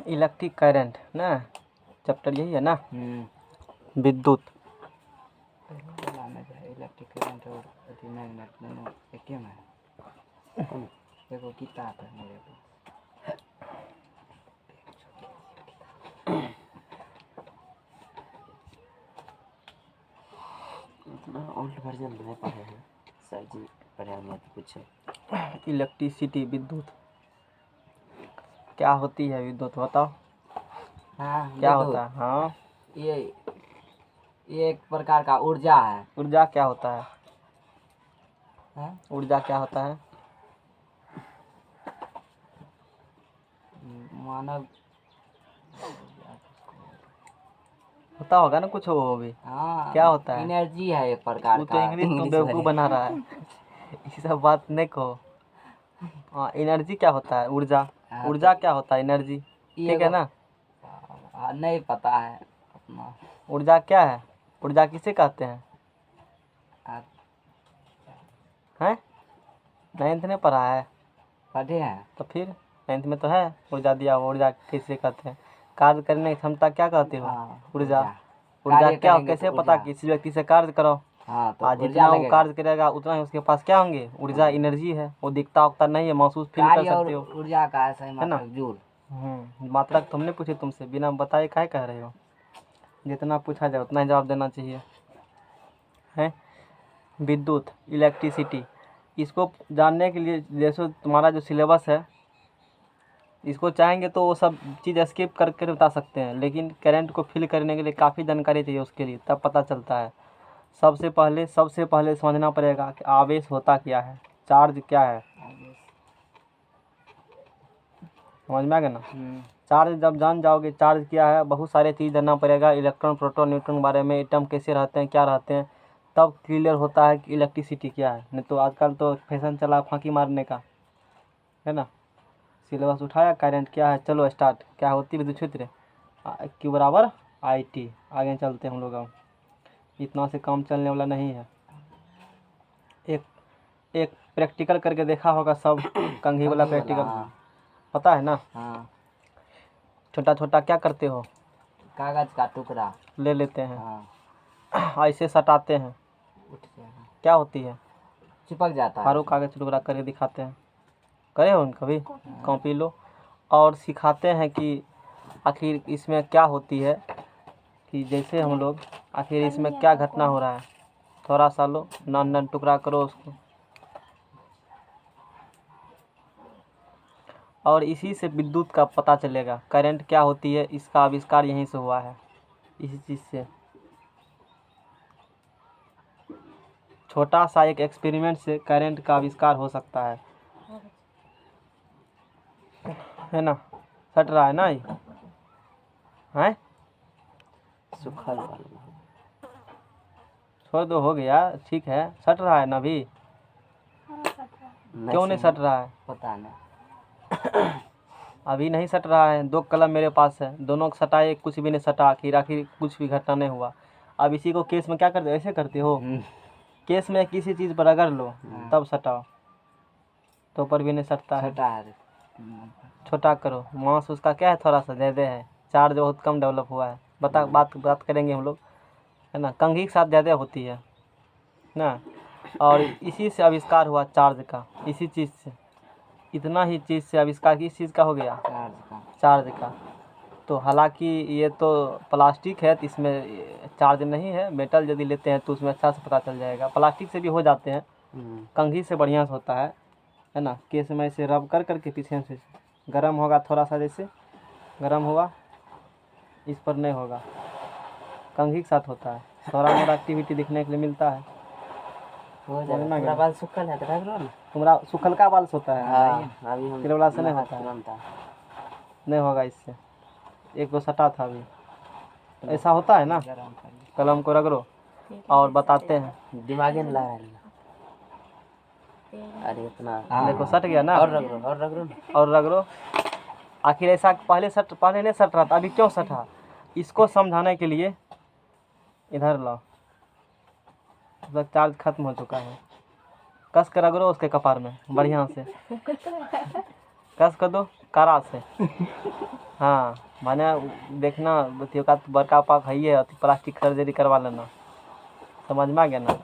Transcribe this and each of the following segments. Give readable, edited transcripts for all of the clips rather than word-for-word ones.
Electric current ना chapter यही है ना। विद्युत इलेक्ट्रिक करंट और मैग्नेट दोनों एक ही में है। देखो किताब है मेरे पास। इतना ओल्ड वर्जन नहीं पढ़े हैं सर जी, पढ़े होंगे तो कुछ। इलेक्ट्रिसिटी विद्युत क्या होती है? विद्युत बताओ। हाँ क्या होता है? हाँ ये एक प्रकार का ऊर्जा है। ऊर्जा क्या होता है? हाँ? ऊर्जा क्या होता है? मानव होता होगा ना कुछ वो भी। हाँ क्या होता है? एनर्जी है एक प्रकार वो तो का। इंग्लिश तुम बेवकूफ़ बना रहा है। ये सब बात नहीं कहो। हाँ एनर्जी क्या होता है? ऊर्जा। ऊर्जा क्या होता है? एनर्जी। ठीक है ना। नहीं पता है अपना। ऊर्जा क्या है? ऊर्जा किसे कहते हैं? हैं? 9th में पढ़ा है? पढ़े हैं तो फिर 9th में तो है ऊर्जा दिया हुआ। ऊर्जा किसे कहते हैं? कार्य करने की क्षमता क्या कहते हो? ऊर्जा। ऊर्जा क्या हो कैसे पता? किसी व्यक्ति से कार्य करो। हाँ तो जितना वो कार्य करेगा उतना ही उसके पास क्या होंगे? ऊर्जा एनर्जी है। वो दिखता उगता नहीं है, महसूस फील कर सकते हो। ऊर्जा का है ना मात्रक जूल। मात्रक तुमने पूछे तुमसे, बिना बताए काहे कह रहे हो? जितना पूछा जाए उतना ही जवाब देना चाहिए। है विद्युत इलेक्ट्रिसिटी, इसको जानने के लिए जैसे तुम्हारा जो सिलेबस है इसको चाहेंगे तो वो सब चीज़ स्किप करके बता सकते हैं, लेकिन करंट को फिल करने के लिए काफ़ी जानकारी चाहिए उसके लिए, तब पता चलता है। सबसे पहले समझना पड़ेगा कि आवेश होता क्या है, चार्ज क्या है। समझ में आ गया ना। चार्ज जब जान जाओगे चार्ज क्या है, बहुत सारे चीज़ जानना पड़ेगा, इलेक्ट्रॉन प्रोटॉन न्यूट्रॉन बारे में, एटम कैसे रहते हैं क्या रहते हैं, तब क्लियर होता है कि इलेक्ट्रिसिटी क्या है। नहीं तो आजकल तो फैशन चला फांकी मारने का, है ना। सिलेबस उठाया, करंट क्या है, चलो स्टार्ट। क्या होती है विद्युत क्षेत्र? Q बराबर IT। आगे चलते हैं हम लोग। अब इतना से काम चलने वाला नहीं है। एक प्रैक्टिकल करके देखा होगा सब। कंघी वाला प्रैक्टिकल पता है ना। छोटा छोटा क्या करते हो? कागज का टुकड़ा ले लेते हैं, ऐसे सटाते हैं, क्या होती है? चिपक जाता है। हारो कागज टुकड़ा करके दिखाते हैं, करे हो कभी? कॉपी लो और सिखाते हैं कि आखिर इसमें क्या होती है, कि जैसे हम लोग आखिर इसमें क्या घटना हो रहा है। थोड़ा सा लो, नन टुकड़ा करो उसको, और इसी से विद्युत का पता चलेगा। करंट क्या होती है, इसका आविष्कार यहीं से हुआ है, इसी चीज़ से। छोटा सा एक एक्सपेरिमेंट से करंट का आविष्कार हो सकता है ना। सट रहा है ना ये है? सुखल छोड़ दो, हो गया, ठीक है। सट रहा है ना अभी? क्यों नहीं सट रहा है? पता नहीं। अभी नहीं सट रहा है। 2 कलम मेरे पास है, दोनों को सटाए, कुछ भी नहीं सटा। आखिर कुछ भी घटना नहीं हुआ। अब इसी को केस में क्या करते, ऐसे करते हो? केस में किसी चीज़ पर रगड़ लो तब सटाओ, तो पर भी नहीं सटता है। छोटा करो, मास उसका क्या है, थोड़ा सा ज़्यादा है। चार्ज बहुत कम डेवलप हुआ है। बात करेंगे हम लोग, है ना। कंघी के साथ ज़्यादा होती है ना, और इसी से आविष्कार हुआ चार्ज का, इसी चीज़ से। इतना ही चीज़ से आविष्कार किस चीज़ का हो गया? चार्ज का। तो हालांकि ये तो प्लास्टिक है, तो इसमें चार्ज नहीं है। मेटल यदि लेते हैं तो उसमें अच्छा से पता चल जाएगा। प्लास्टिक से भी हो जाते हैं, कंघी से बढ़िया से होता है ना। केस में इसे रब कर करके पीछे से गर्म होगा, थोड़ा सा जैसे गर्म हुआ, इस पर नहीं होगा। कंघी के साथ होता है, थोड़ा मोड़ा एक्टिविटी दिखने के लिए मिलता है। तुम्हारा बाल सूखल है तो रख लो ना। तुम्हारा सूखल का बाल होता है? अभी हम तेरे वाला से नहीं होता है, नहीं होगा इससे। एक को सटा था अभी, ऐसा होता है ना। कलम को रगड़ो और बताते हैं। दिमाग में लगा है। अरे इतना देखो सट गया ना। और रगड़ो और रगड़ो। आखिर ऐसा पहले नहीं सट रहा था, अभी क्यों सटा? इसको समझाने के लिए इधर लाओ, उसका चार्ज खत्म हो चुका है। कस कर रगड़ो उसके कपार में बढ़िया से, कस कर दो कारा से। हाँ माने देखना का बड़का पाक है ये प्लास्टिक सर्जरी करवा लेना, समझ में आ गया ना।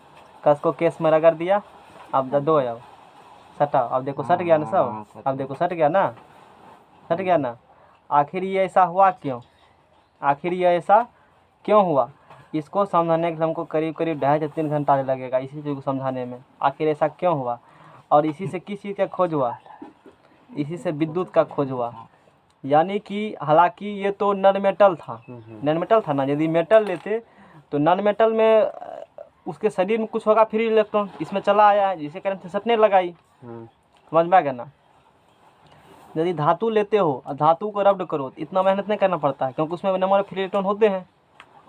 कस को केस में रगड़ दिया, अब दो अब सटा, अब देखो सट गया ना सब, अब देखो सट गया ना, सट गया ना। आखिर ये ऐसा हुआ क्यों, आखिर ये ऐसा क्यों हुआ, इसको समझाने के लिए हमको करीब करीब 2.5 से 3 घंटा लगेगा इसी चीज़ को समझाने में। आखिर ऐसा क्यों हुआ और इसी से किस चीज़ का खोज हुआ, इसी से विद्युत का खोज हुआ। यानी कि हालांकि ये तो नॉन मेटल था, नॉन मेटल था ना, यदि मेटल लेते तो नॉन मेटल में उसके शरीर में कुछ होगा फ्री इलेक्ट्रॉन, इसमें चला आया है जिसके कारण से सटने लगाई। समझ में आ गया ना। यदि धातु लेते हो और धातु को रब्ड करो तो इतना मेहनत नहीं करना पड़ता है, क्योंकि उसमें नंबर फ्री इलेक्ट्रॉन होते हैं,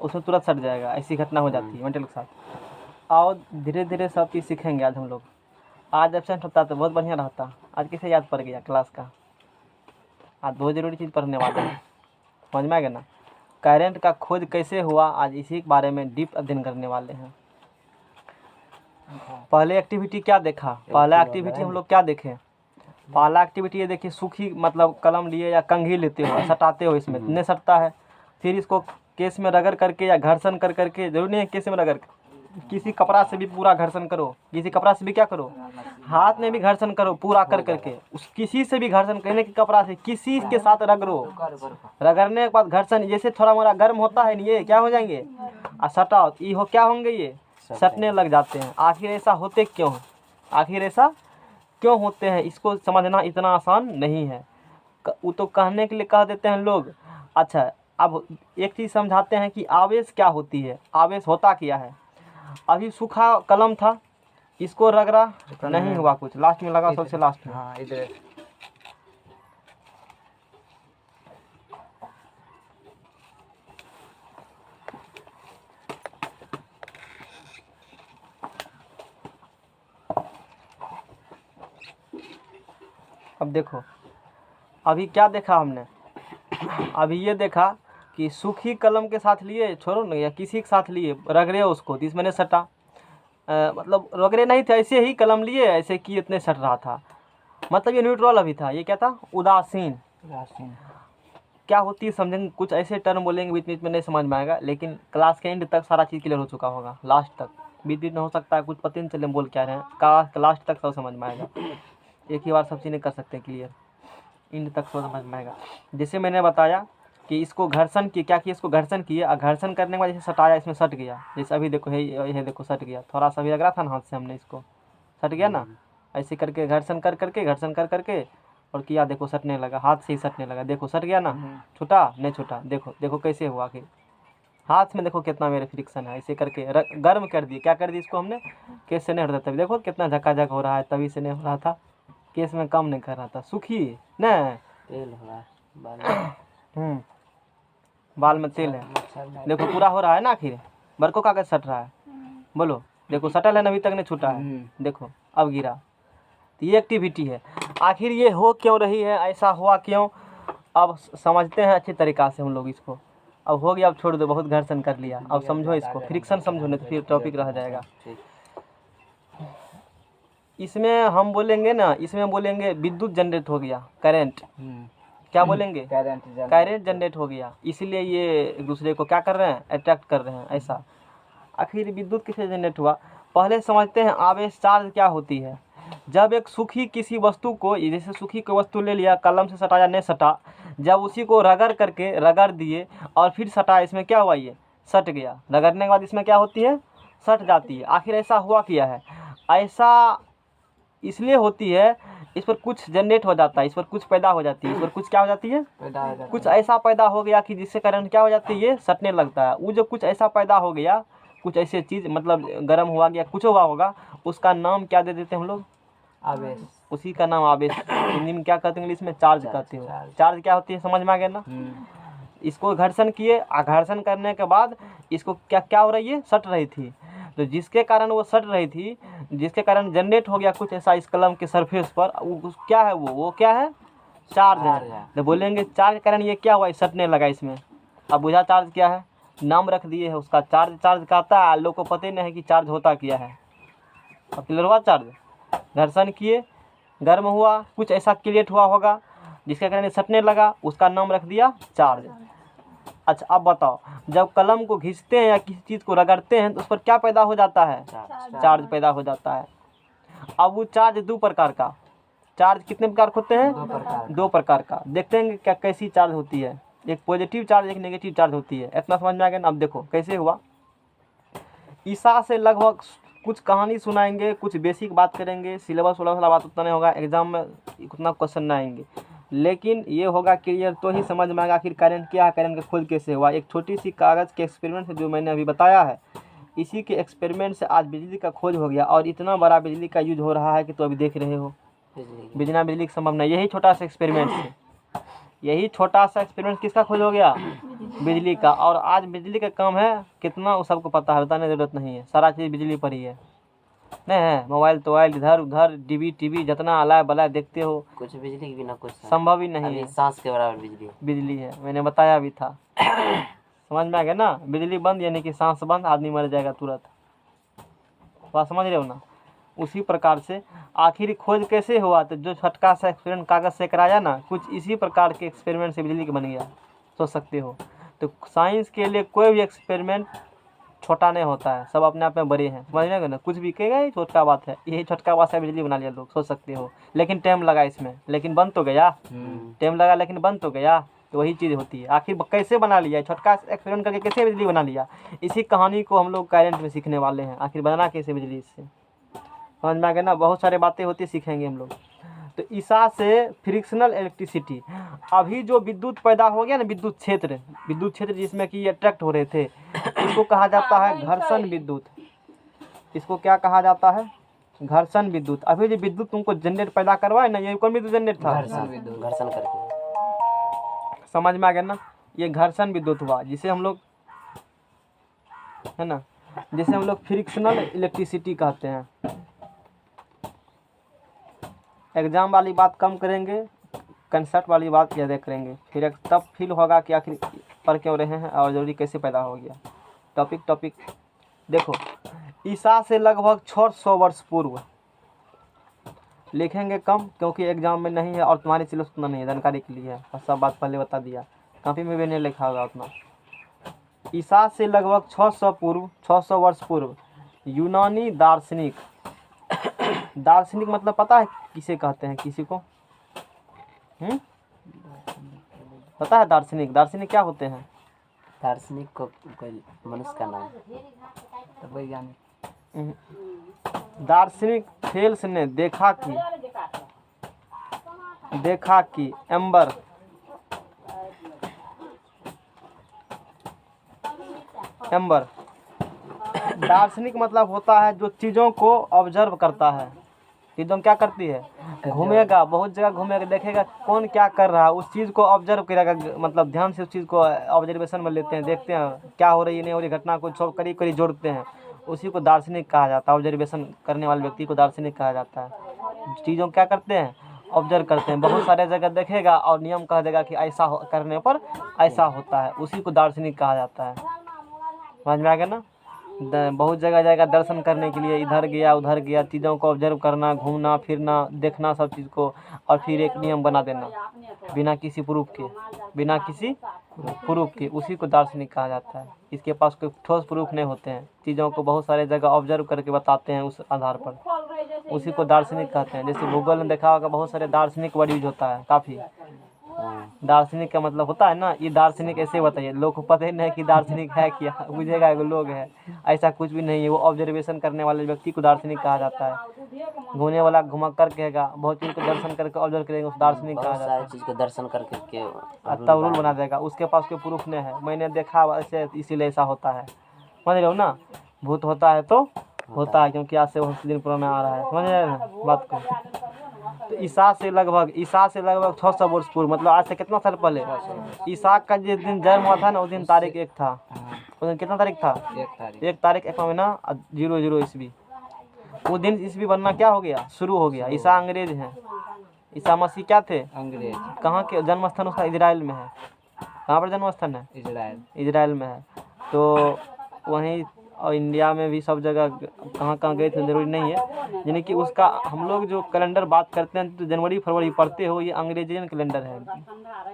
उसमें तुरंत सट जाएगा। ऐसी घटना हो जाती है मेटल के साथ। और धीरे धीरे सब चीज़ सीखेंगे आज हम लोग। आज एब्सेंट होता तो बहुत बढ़िया रहता। आज कैसे याद पड़ गया क्लास का, आज बहुत ज़रूरी चीज़ पढ़ने वाले हैं। समझ में आ गया ना। करंट का खोज कैसे हुआ, आज इसी के बारे में डीप अध्ययन करने वाले हैं। पहले एक्टिविटी क्या देखा, पहला एक्टिविटी हम लोग क्या देखें, पहला एक्टिविटी ये देखिए, सूखी मतलब कलम लिए या कंघी लेते हो, सटाते हो, इसमें नहीं सटता है। फिर इसको केस में रगड़ करके या घर्षण कर करके, जरूरी नहीं है केस में रगड़, किसी कपड़ा से भी पूरा घर्षण करो, किसी कपड़ा से भी क्या करो, हाथ में भी घर्षण करो पूरा कर करके, उस किसी से भी घर्षण करने के कपड़ा से किसी के साथ रगड़ो। रगड़ने के बाद घर्षण जैसे थोड़ा मोड़ा गर्म होता है ये क्या हो जाएंगे, और सटाओ ये हो क्या होंगे, ये सटने लग जाते हैं। आखिर ऐसा होते क्यों, आखिर ऐसा क्यों होते हैं, इसको समझना इतना आसान नहीं है। वो तो कहने के लिए कह देते हैं लोग। अच्छा अब एक चीज़ समझाते हैं कि आवेश क्या होती है, आवेश होता क्या है। अभी सूखा कलम था, इसको रगड़ा नहीं हुआ कुछ, लास्ट में लगा सबसे लास्ट में। हाँ इधर अब देखो अभी क्या देखा हमने, अभी ये देखा कि सूखी कलम के साथ लिए, छोड़ो ना, या किसी के साथ लिए रगड़े उसको, तो इसमें नहीं सटा। मतलब रगड़े नहीं थे, ऐसे ही कलम लिए ऐसे कि इतने सट रहा था। मतलब ये न्यूट्रल अभी था, ये क्या था, उदासीन। राशन क्या होती है समझेंगे, कुछ ऐसे टर्म बोलेंगे बीच बीच में नहीं समझ में आएगा, लेकिन क्लास के एंड तक सारा चीज़ क्लियर हो चुका होगा, लास्ट तक। बीच बीच में हो सकता है कुछ पता नहीं चले बोल क्या रहे हैं, लास्ट तक सब समझ में आएगा। एक ही बार सब चीज़ नहीं कर सकते क्लियर, एंड तक सब समझ में आएगा। जैसे मैंने बताया कि इसको घर्षण किए, क्या किया, इसको घर्षण किए, और घर्षण करने के बाद जैसे सटाया, इसमें सट गया। जैसे अभी देखो ये देखो सट गया, थोड़ा सा भी लग रहा था ना हाथ से, हमने इसको सट गया ना। ऐसे करके घर्षण कर करके, घर्षण कर करके और किया, देखो सटने लगा, हाथ से ही सटने लगा, देखो सट गया ना। छूटा नहीं छूटा, देखो देखो कैसे हुआ कि हाथ में देखो कितना मेरे फ्रिक्शन है। ऐसे करके गर्म कर दिए, क्या कर दिया इसको हमने, केस से नहीं हटता, तभी देखो कितना झकाझक हो रहा है, तभी से नहीं हो रहा था, केस में कम नहीं कर रहा था, सूखी नहीं तेल हो रहा है बाल में तेल है, देखो पूरा हो रहा है ना। आखिर बरको कागज सट रहा है, बोलो देखो सटल है ना, अभी तक नहीं छूटा है, देखो अब गिरा। तो ये एक्टिविटी है। आखिर ये हो क्यों रही है, ऐसा हुआ क्यों, अब समझते हैं अच्छी तरीक़ा से हम लोग इसको। अब हो गया, अब छोड़ दो, बहुत घर्षण कर लिया, अब समझो इसको, फ्रिक्शन समझो, नहीं तो फिर टॉपिक रह जाएगा। इसमें हम बोलेंगे ना, इसमें बोलेंगे विद्युत जनरेट हो गया, करंट। क्या बोलेंगे, करंट जनरेट हो गया, इसीलिए ये एक दूसरे को क्या कर रहे हैं, अट्रैक्ट कर रहे हैं, ऐसा। आखिर विद्युत किससे जनरेट हुआ, पहले समझते हैं आवेश चार्ज क्या होती है। जब एक सूखी किसी वस्तु को, जैसे सूखी कोई वस्तु ले लिया, कलम से सटाया नहीं सटा, जब उसी को रगड़ करके रगड़ दिए और फिर सटाया, इसमें क्या हुआ, ये सट गया। रगड़ने के बाद इसमें क्या होती है, सट जाती है। आखिर ऐसा हुआ क्या है, ऐसा इसलिए होती है, इस पर कुछ जनरेट हो जाता है, इस पर कुछ पैदा हो जाती है, इस पर कुछ क्या हो जाती है, कुछ ऐसा पैदा हो गया कि जिससे कारण क्या हो जाती है, ये सटने लगता है। वो जो कुछ ऐसा पैदा हो गया, कुछ ऐसे चीज़ मतलब गर्म हुआ गया, कुछ हुआ होगा, उसका नाम क्या दे देते हैं हम लोग, आवेश। उसी का नाम आवेश। हिंदी में क्या कहते हैं, इंग्लिश में चार्ज कहते हो। चार्ज क्या होती है, समझ में आ गया ना। इसको घर्षण किए, घर्षण करने के बाद इसको क्या क्या हो रही है, सट रही थी। तो जिसके कारण वो सट रही थी, जिसके कारण जनरेट हो गया कुछ ऐसा इस कलम के सरफेस पर, क्या है वो क्या है, चार्ज है। तो बोलेंगे चार्ज के कारण ये क्या हुआ, सटने लगा इसमें। अब बुझा चार्ज क्या है, नाम रख दिए है उसका, चार्ज कहता है, लोग को पता ही नहीं है कि चार्ज होता क्या है। अब क्लियर हुआ चार्ज? घर्षण किए, गर्म हुआ, कुछ ऐसा क्रिएट हुआ होगा जिसके कारण ये सटने लगा, उसका नाम रख दिया चार्ज। अच्छा अब बताओ, जब कलम को घिसते हैं या किसी चीज़ को रगड़ते हैं तो उस पर क्या पैदा हो जाता है? चार्ज पैदा हो जाता है। अब वो चार्ज दो प्रकार का, चार्ज कितने प्रकार के होते हैं? दो प्रकार का। देखते हैं क्या कैसी चार्ज होती है, एक पॉजिटिव चार्ज एक नेगेटिव चार्ज होती है। इतना समझ में आ गया ना? अब देखो कैसे हुआ। ईसा से लगभग कुछ कहानी सुनाएंगे, कुछ बेसिक बात करेंगे, सिलेबस वाला बात उतना नहीं होगा, एग्जाम में उतना क्वेश्चन ना आएंगे, लेकिन ये होगा क्लियर तो ही समझ में आएगा आखिर करंट क्या है, करंट का खोज कैसे हुआ। एक छोटी सी कागज़ के एक्सपेरिमेंट से जो मैंने अभी बताया है, इसी के एक्सपेरिमेंट से आज बिजली का खोज हो गया और इतना बड़ा बिजली का यूज हो रहा है कि तो अभी देख रहे हो। बिना बिजली के संभव नहीं। यही छोटा सा एक्सपेरिमेंट से, यही छोटा सा एक्सपेरिमेंट किसका खोज हो गया? बिजली का। और आज बिजली का काम है कितना वो सबको पता है, बताने की जरूरत नहीं है, सारा चीज़ बिजली पर ही है। नहीं है मोबाइल तोबाइल इधर उधर टीवी जितना अलाय बलाय देखते हो, कुछ बिजली के बिना कुछ संभव ही नहीं है। सांस के बराबर बिजली है, मैंने बताया भी था। समझ में आ गया ना? बिजली बंद यानी कि सांस बंद, आदमी मर जाएगा तुरंत। बात समझ रहे हो ना? उसी प्रकार से आखिर खोज कैसे हुआ? तो जो छोटका सा एक्सपेरिमेंट कागज़ से कराया ना, कुछ इसी प्रकार के एक्सपेरिमेंट से बिजली का बन गया, सोच सकते हो। तो साइंस के लिए कोई भी एक्सपेरिमेंट छोटा नहीं होता है, सब अपने आप में बड़े हैं। समझ में ना? कुछ भी कहेगा ये छोटा बात है, यही छोटका बात है, बिजली बना लिया लोग, सोच सकते हो। लेकिन टाइम लगा इसमें, लेकिन बन तो गया। टाइम लगा लेकिन बन तो गया। तो वही चीज़ होती है, आखिर कैसे बना लिया, छोटका एक्सपेरिमेंट करके कैसे बिजली बना लिया। इसी कहानी को हम लोग करंट में सीखने वाले हैं, आखिर बना कैसे बिजली इससे। समझ में आ गया ना? बहुत सारे बातें होती सीखेंगे हम लोग। तो ईसा से फ्रिक्शनल इलेक्ट्रिसिटी, अभी जो विद्युत पैदा हो गया ना, विद्युत क्षेत्र जिसमें कि अट्रैक्ट हो रहे थे, इसको कहा जाता है घर्षण विद्युत। इसको क्या कहा जाता है? घर्षण विद्युत। अभी जो विद्युत तुमको जनरेट पैदा करवाए ना, ये कौन विद्युत जनरेट था? घर्षण करके। समझ में आ गया ना? ये घर्षण विद्युत हुआ, जिसे हम लोग है ना, जिसे हम लोग फ्रिक्शनल इलेक्ट्रिसिटी कहते हैं। एग्जाम वाली बात कम करेंगे, कंसेप्ट वाली बात ज़्यादा करेंगे, फिर तब फील होगा कि आखिर पढ़ क्यों रहे हैं और जरूरी कैसे पैदा हो गया। टॉपिक देखो, ईसा से लगभग 600 वर्ष पूर्व, लिखेंगे कम क्योंकि एग्जाम में नहीं है और तुम्हारी सिलेबस उतना नहीं है, जानकारी के लिए है, और सब बात पहले बता दिया, कॉपी में भी नहीं लिखा होगा उतना। ईसा से लगभग 600 वर्ष पूर्व यूनानी दार्शनिक मतलब पता है किसे कहते हैं? किसी को पता है? दार्शनिक क्या होते हैं? दार्शनिक को कोई मनुष्य का नाम, वैज्ञानिक। दार्शनिक फेल्स ने देखा कि एम्बर दार्शनिक मतलब होता है जो चीज़ों को ऑब्जर्व करता है। चीज़ों क्या करती है? घूमेगा, बहुत जगह घूमेगा, देखेगा कौन क्या कर रहा है, उस चीज़ को ऑब्जर्व करेगा, मतलब ध्यान से उस चीज़ को ऑब्जर्वेशन में लेते हैं, देखते हैं क्या हो रही है नहीं हो रही, घटना को सब करीब जोड़ते हैं, उसी को दार्शनिक कहा जाता है। ऑब्जर्वेशन करने वाले व्यक्ति को दार्शनिक कहा जाता है। चीज़ों क्या करते हैं? ऑब्जर्व करते हैं, बहुत सारे जगह देखेगा और नियम कह देगा कि ऐसा करने पर ऐसा होता है, उसी को दार्शनिक कहा जाता है। समझ में आ गया ना? बहुत जगह जाएगा दर्शन करने के लिए, इधर गया उधर गया, चीज़ों को ऑब्जर्व करना, घूमना फिरना, देखना सब चीज़ को, और फिर एक नियम बना देना बिना किसी प्रूफ के, उसी को दार्शनिक कहा जाता है। इसके पास कोई ठोस प्रूफ नहीं होते हैं, चीज़ों को बहुत सारे जगह ऑब्जर्व करके बताते हैं, उस आधार पर उसी को दार्शनिक कहते हैं। जैसे गूगल में देखा होगा बहुत सारे दार्शनिक वर्ड यूज होता है, काफ़ी। दार्शनिक का मतलब होता है ना, ये दार्शनिक ऐसे बताइए, लोग को पता ही नहीं कि दार्शनिक है क्या, बुझेगा एगो लोग है, ऐसा कुछ भी नहीं है। वो ऑब्जर्वेशन करने वाले व्यक्ति को दार्शनिक कहा जाता है। घूमने वाला घुमा कर कहेगा, बहुत चीज़ को दर्शन करके ऑब्जर्व करेंगे, उस दार्शनिक कहा जाता है। चीज को दर्शन करके तब रूल बना देगा, उसके पास कोई प्रूफ नहीं है, मैंने देखा ऐसे इसीलिए ऐसा होता है। समझ रहे हो ना? भूत होता है तो होता है, क्योंकि आज से बहुत दिन पुराना आ रहा है। समझ रहे हैं ना बात को? तो ईसा से लगभग 600 वर्ष पूर्व, मतलब आज से कितना साल पहले, ईसा का जिस दिन जन्म हुआ था ना, उस दिन तारीख 1 था। उस दिन कितना तारीख था? 1 तारीख 1 महीना 00 ईस्वी। उस दिन ईस्वी बनना क्या हो गया? शुरू हो गया। ईसा अंग्रेज हैं, ईसा मसीह क्या थे? अंग्रेज। कहाँ के जन्म स्थान उसका? इजराइल में है। कहाँ पर जन्म स्थान है? इजराइल। इजराइल में है। तो वहीं और इंडिया में भी सब जगह कहाँ कहाँ गए थे ज़रूरी नहीं है। यानी कि उसका हम लोग जो कैलेंडर बात करते हैं तो जनवरी फरवरी पढ़ते हो, ये अंग्रेजियन कैलेंडर है,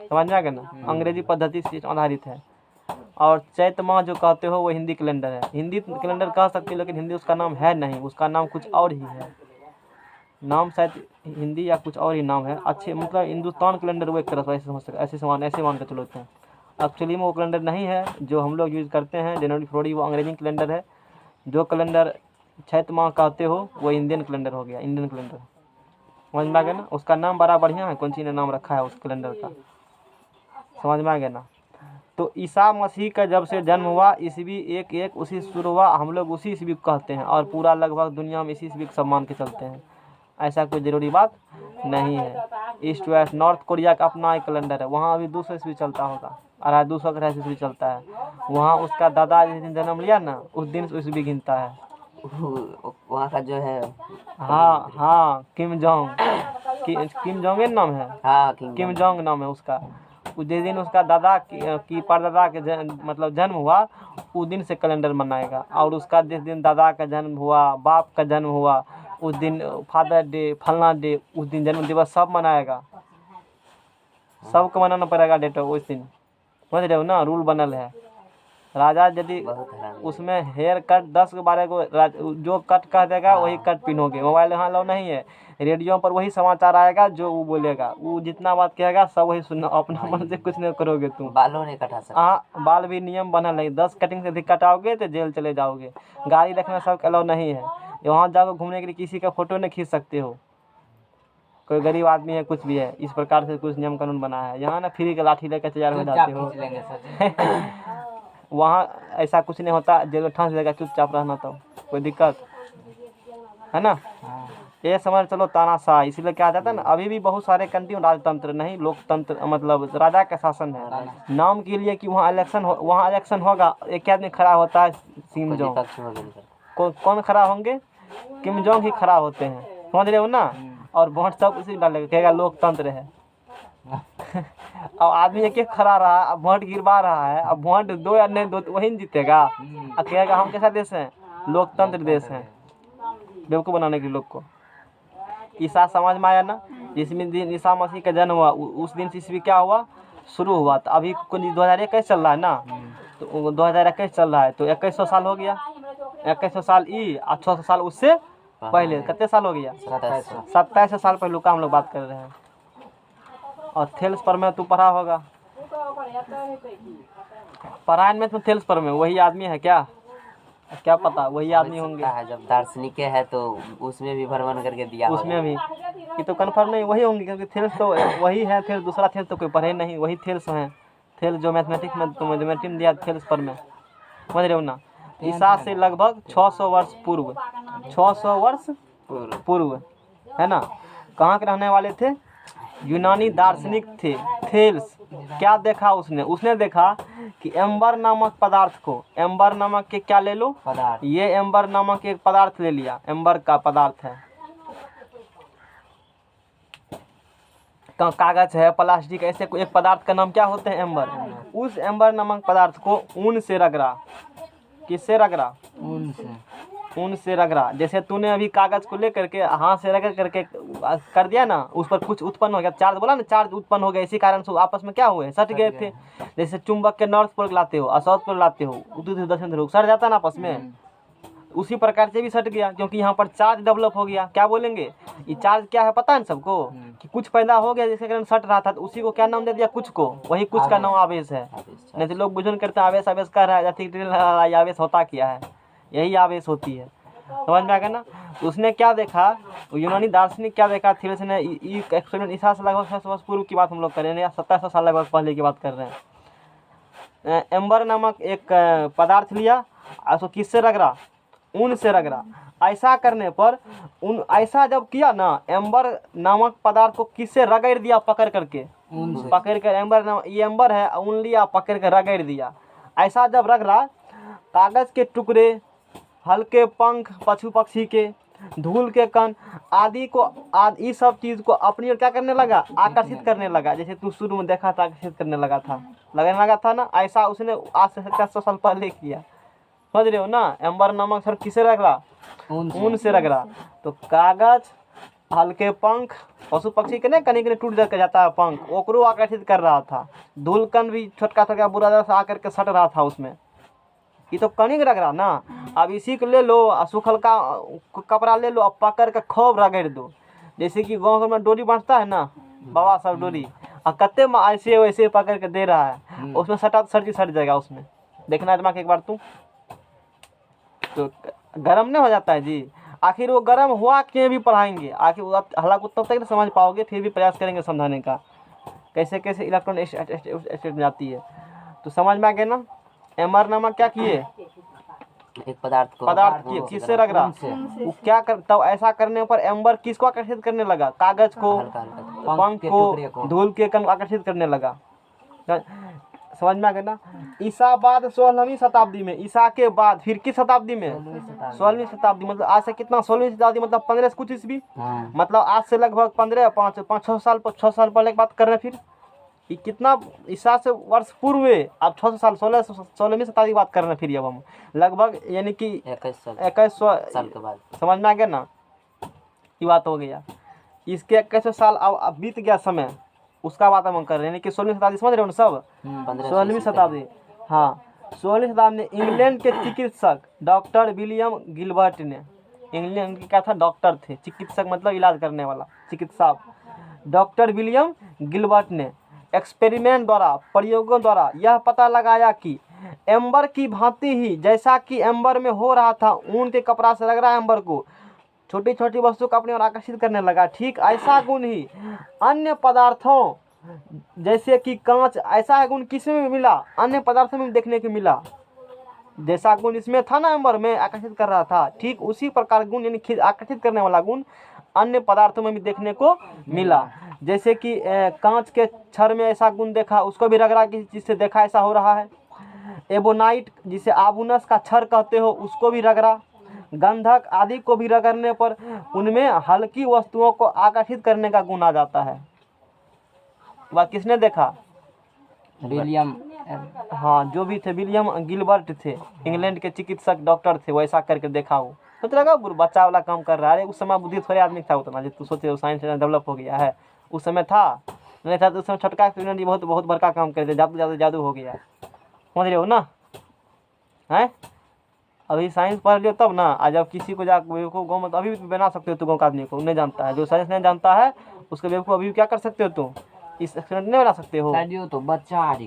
समझ में आ गया ना, अंग्रेजी पद्धति से आधारित है। और चैत माह जो कहते हो वो हिंदी कैलेंडर है, हिंदी कैलेंडर कह सकते हो, लेकिन हिंदी उसका नाम है नहीं, उसका नाम कुछ और ही है, नाम शायद हिंदी या कुछ और ही नाम है। अच्छे मतलब हिंदुस्तान कैलेंडर वो एक तरह से ऐसे समझ सकते, ऐसे मान कर चलो हैं। एक्चुअली में वो कैलेंडर नहीं है जो हम लोग यूज़ करते हैं जनवरी फरवरी, वो अंग्रेजी कैलेंडर है। जो कैलेंडर चैत माह कहते हो वो इंडियन कैलेंडर हो गया, इंडियन कैलेंडर, समझ में आ गया ना। उसका नाम बड़ा बढ़िया है, कौन सी ने नाम रखा है उस कैलेंडर का, समझ में आ गया ना। तो ईसा मसीह का जब से जन्म हुआ ईस्वी एक उसी शुरू हुआ, हम लोग उसी ईस्वी को कहते हैं और पूरा लगभग दुनिया में इसी ईस्वी को सब मान के चलते हैं। ऐसा कोई ज़रूरी बात नहीं है। ईस्ट वेस्ट नॉर्थ कोरिया का अपना एक कैलेंडर है, वहाँ अभी 200 ईस्वी चलता होगा, 200 ईस्वी चलता है। वहाँ उसका दादा जिस दिन जन्म लिया ना उस दिन ईस्वी गिनता है। वहाँ का जो है, हाँ हाँ, किम जोंग नाम है, हाँ किम जोंग नाम है उसका। उस जिस दिन उसका दादा की परदादा के मतलब जन्म हुआ उस दिन से कैलेंडर मनाएगा। और उसका जिस दिन दादा का जन्म हुआ, बाप का जन्म हुआ, उस दिन फादर डे, फलना डे, उस दिन जन्म दिवस सब मनाएगा, सबको मनाना पड़ेगा डेट उस दिन, समझ रहे हो ना, रूल बनल है। राजा यदि उसमें हेयर कट 10 के 12 को जो कट कह देगा वही कट पिनोगे। मोबाइल यहाँ लो नहीं है, रेडियो पर वही समाचार आएगा जो वो बोलेगा, वो जितना बात कहेगा सब वही सुनना, अपना मन से कुछ नहीं करोगे तुम। बालों नहीं कटा सकते। हाँ, बाल भी नियम बनल है, 10 कटिंग से अधिक कटाओगे तो जेल चले जाओगे। गाड़ी रखना सब अलाउ नहीं है, वहाँ जाकर घूमने के लिए किसी का फोटो नहीं खींच सकते हो, कोई गरीब आदमी है कुछ भी है, इस प्रकार से कुछ नियम कानून बना है। यहाँ ना फ्री का लाठी लेकर तैयार हो जाते हो वहाँ ऐसा कुछ नहीं होता, जेल में ठांस देगा, चुपचाप रहना, तो कोई दिक्कत है ना। ये समझ चलो तानाशाह, इसीलिए क्या जाता है ना, अभी भी बहुत सारे कंट्री में राजतंत्र नहीं, लोकतंत्र मतलब राजा का शासन है। नाम के लिए कि वहाँ इलेक्शन होगा, एक आदमी खड़ा होता है किम जोंग, कौन खड़ा होंगे, किम जोंग ही खड़ा होते हैं, समझ रहे हो ना। और वोट सब उसी डालेगा, कहेगा लोकतंत्र है अब आदमी एक एक खड़ा रहा, अब वोट गिरवा रहा है, अब वोट दो या नहीं दो वही नहीं जीतेगा, अब कहेगा हम कैसा देश है, लोकतंत्र देश है, बेवकूफ़ बनाने के लोग को। ईसा समझ में आया ना, जिस दिन ईसा मसीह का जन्म हुआ उस दिन से ईस्वी क्या हुआ, शुरू हुआ। तो अभी 2021 चल रहा है ना, तो 2021 चल रहा है, तो 2100 साल हो गया, 2100 साल और 600 साल उससे पहले, कितने साल हो गया, 2700 साल पहले का हम लोग बात कर रहे हैं। और थेल्स पर में तू पढ़ा होगा, परायण में तो थेल्स पर में वही आदमी है क्या पता वही आदमी होंगे। जब दार्शनिक है तो उसमें भी भ्रमण करके दिया, उसमें भी ये तो कन्फर्म नहीं वही होंगे, क्योंकि थेल्स तो वही है, थेल्स दूसरा थेल्स तो कोई पढ़े नहीं, वही थेल्स हैं। थेल्स जो मैथमेटिक्स में तो मैथमेटिक्स में दिया थेल्स पर में, समझ रहे हो ना। ईसा से लगभग 600 वर्ष पूर्व, 600 वर्ष पूर्व है ना। कहाँ के रहने वाले थे, यूनानी दार्शनिक थे। थेल्स क्या देखा उसने देखा कि एम्बर नामक पदार्थ को, एम्बर नामक के क्या ले लो, ये एम्बर नामक एक पदार्थ ले लिया, एम्बर का पदार्थ है, कागज है, प्लास्टिक, ऐसे एक पदार्थ का नाम क्या होते हैं, एम्बर। उस एम्बर नामक पदार्थ को ऊन से रगड़ा, किससे रगड़ा, ऊन से रगड़ा। जैसे तूने अभी कागज को लेकर के हाथ से रगड़ करके कर दिया ना, उस पर कुछ उत्पन्न हो गया, चार्ज बोला ना, चार्ज उत्पन्न हो गया, इसी कारण से आपस में क्या हुए, सट गए थे। जैसे चुंबक के नॉर्थ पोल लाते हो और साउथ पोल लाते हो, उत्तर दक्षिण ध्रुव, सट जाता ना आपस में, उसी प्रकार से भी सट गया, क्योंकि यहाँ पर चार्ज डेवलप हो गया। क्या बोलेंगे, ये चार्ज क्या है पता है सबको, कि कुछ पैदा हो गया जिसके कारण सट रहा था, तो उसी को क्या नाम दे दिया, कुछ को, वही कुछ का नाम आवेश है। नहीं तो लोग बुझन करते हैं आवेश आवेश कर रहा है, आवेश होता क्या है, यही आवेश होती है, समझ में आ गया ना। उसने क्या देखा, यूनानी दार्शनिक क्या देखा, थेल्स ने एक्सपेरिमेंट, ईसा से लगभग 600 वर्ष पूर्व की बात हम लोग कर रहे हैं, या 2700 साल लगभग पहले की बात कर रहे हैं। एम्बर नामक एक पदार्थ लिया, उसको किससे रगड़ा, ऊन से रगड़ा। ऐसा करने पर ऐसा जब किया ना, एम्बर नामक पदार्थ को किससे रगड़ दिया, पकड़ करके, पकड़ कर, ये एम्बर है, ऊन लिया, पकड़ कर रगड़ दिया। ऐसा जब रगड़ा, कागज के टुकड़े, हल्के पंख पशु पक्षी के, धूल के कण आदि को आदि इस सब चीज को अपनी ओर क्या करने लगा, आकर्षित करने लगा। जैसे तू शुरू में देखा था, आकर्षित करने लगा था, लगने लगा था ना, ऐसा उसने आज से 700 साल पहले किया। समझ रहे हो ना। एम्बर नामक सर किसे रगड़ा, ऊन से रगड़ा। तो कागज, हल्के पंख, पशु पक्षी के नहीं कहीं टूट जाता है पंख, ओकरो आकर्षित कर रहा था। धूलकण भी छोटका छोटका बुरा सा आकर के सट रहा था उसमें। ये तो कनिक रग रहा ना। अब इसी को ले लो, सूखल का कपड़ा ले लो, अब पकड़ के खूब रगड़ दो। जैसे कि गाँव में डोरी बांटता है ना, बाबा सब डोरी, और कत्ते में ऐसे वैसे पकड़ के दे रहा है, उसमें सटा तो सर्दी सट जाएगा उसमें। देखना है दिमाग एक बार तू, तो गर्म नहीं हो जाता है जी। आखिर वो गर्म हुआ क्यों भी पढ़ाएंगे, आखिर हालांकि उतना तक नहीं समझ पाओगे, फिर भी प्रयास करेंगे समझाने का कैसे कैसे इलेक्ट्रॉन स्टेट में जाती है। तो समझ में आ गया ना। एमआर नामक क्या किए, एक पदार्थ किए, किससे रग रहा, वो क्या कर, तब ऐसा करने पर एम्बर किसको आकर्षित करने लगा, कागज को, पंख को, धूल के कण आकर्षित करने लगा। समझ में आ गया ना। ईसा बाद 16वीं शताब्दी में, ईसा के बाद फिर किस शताब्दी में, 16वीं शताब्दी, मतलब आज से कितना, 16वीं शताब्दी मतलब 15 से कुछ ईस्वी, मतलब आज से लगभग 5-6 साल 6 साल पहले की बात कर रहे हैं। फिर ये कितना, ईसा से वर्ष पूर्व, अब 600 साल 16वीं शताब्दी की बात कर रहे हैं। फिर अब हम लगभग यानी कि 2100 साल के बाद, समझ में आ गया ना, ये बात हो गया। इसके 2100 साल अब बीत गया समय, उसका बात हम कर रहे हैं। यानी कि 16वीं शताब्दी, समझ रहे हो ना सब, 16वीं शताब्दी। हाँ, 16वीं शताब्दी में इंग्लैंड के चिकित्सक डॉक्टर विलियम गिलबर्ट ने, इंग्लैंड के क्या था, डॉक्टर थे, चिकित्सक मतलब इलाज करने वाला, चिकित्सा। डॉक्टर विलियम गिलबर्ट ने एक्सपेरिमेंट द्वारा, प्रयोगों द्वारा यह पता लगाया कि एम्बर की भांति ही जैसा कि एम्बर में हो रहा था, ऊन के कपड़ा से रग रहा है एम्बर को, छोटी छोटी वस्तु को अपनी ओर आकर्षित करने लगा, ठीक ऐसा गुण ही अन्य पदार्थों जैसे कि कांच, ऐसा गुण किसमें भी मिला, अन्य पदार्थों में देखने को मिला। जैसा गुण इसमें था ना एम्बर में आकर्षित कर रहा था, ठीक उसी प्रकार गुण यानी आकर्षित करने वाला गुण अन्य पदार्थों में भी देखने को मिला। जैसे कि कांच के छड़ में ऐसा गुण देखा, उसको भी रगड़ा किसी चीज से देखा ऐसा हो रहा है। एबोनाइट जिसे आबूनस का छड़ कहते हो, उसको भी रगड़ा। गंधक आदि को भी रगड़ने पर उनमें हल्की वस्तुओं को आकर्षित करने का गुण आ जाता है। वह किसने देखा, विलियम, हाँ जो भी थे, विलियम गिलबर्ट थे, इंग्लैंड के चिकित्सक डॉक्टर थे, वैसा करके देखा। वो सोच लगा बच्चा वाला काम कर रहा है। उस समय बुद्धि थोड़े आदमी था उतना, जो तू सोचे साइंस डेवलप हो गया है, उस समय था नहीं था। तो उस समय छोटका एक्सपेरिमेंट बहुत बहुत बड़का काम करते, जादू हो गया। समझ रहे हो ना, है। अभी साइंस पढ़ लियो तब ना, आज जब किसी को जा बेवकूफ़ गाँव में, तो अभी भी बना सकते हो। तू गाँव का आदमी को नहीं जानता है, जो साइंस नहीं जानता है उसके बेवकूफ़ अभी क्या कर सकते हो तुम, इस एक्सपेरिमेंट नहीं बना सकते हो। शायद तो बच्चा आज ही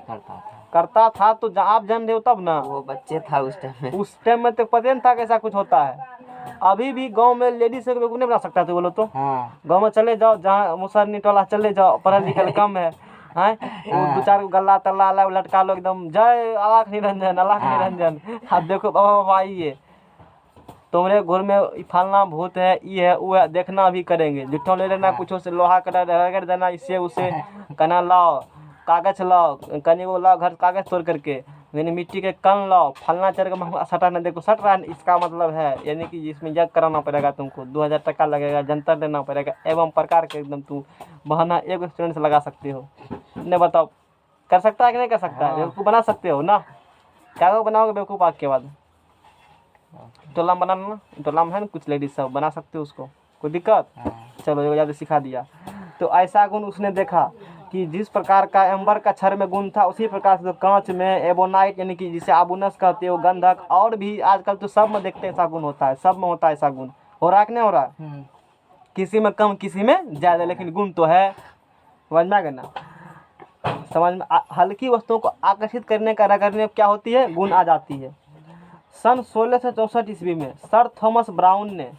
करता था तो आप जान रहे हो तब ना, वो बच्चे था उस टाइम में, उस टाइम में तो पता नहीं था कैसा कुछ होता है। अभी भी गांव में लेडीज से बेवकूफ़ नहीं बना सकता तो बोलो तो। हाँ, गांव में चले जाओ, जहाँ मुसहरनी टोला चले जाओ, पढ़ल लिखल कम है, वो 2-4 गल्ला तल्ला लटका लो एकदम, जय अलाख निरंजन अलाख निरंजन। अब देखो बाबा आइए, तुम्हारे घर में फलना भूत है, ये है वो है, देखना भी करेंगे। जुट्ठों ले लेना, कुछ से लोहा का रगड़ देना, इससे उसे कहना लाओ कागज लाओ, कहीं वो लाओ घर कागज तोड़ करके, यानी मिट्टी के कण लाओ, फलना चढ़ के सटाना, देखो सट रहा है, इसका मतलब है यानी कि इसमें यज्ञ कराना पड़ेगा तुमको, 2000 टका लगेगा, जंतर देना पड़ेगा, एवं प्रकार के एकदम तू बहाना एक स्टूडेंट से लगा सकते हो। नहीं बताओ कर सकता है कि नहीं कर सकता है, बेवकूफ़ बना सकते हो ना। क्या बनाओगे बेवकूफ़ आग के बाद, टोला में बनाना ना, टोला में है ना कुछ लेडीज सब बना सकते हो उसको, कोई दिक्कत। चलो ये ज़्यादा सिखा दिया। तो ऐसा गुण उसने देखा कि जिस प्रकार का एम्बर का छड़ में गुण था, उसी प्रकार से कांच में एबोनाइट यानी कि जिसे आबूनस कहते हो, गंधक, और भी आजकल तो सब में देखते हैं ऐसा गुण होता है, सब में होता है ऐसा गुण। हो रहा है कि नहीं हो रहा है, किसी में कम किसी में ज़्यादा, लेकिन गुण तो है। समझ में आ गया ना। समझ में हल्की वस्तुओं को आकर्षित करने का रगड़ने में क्या होती है, गुण आ जाती है। सन 1664 ईस्वी में सर थॉमस ब्राउन ने,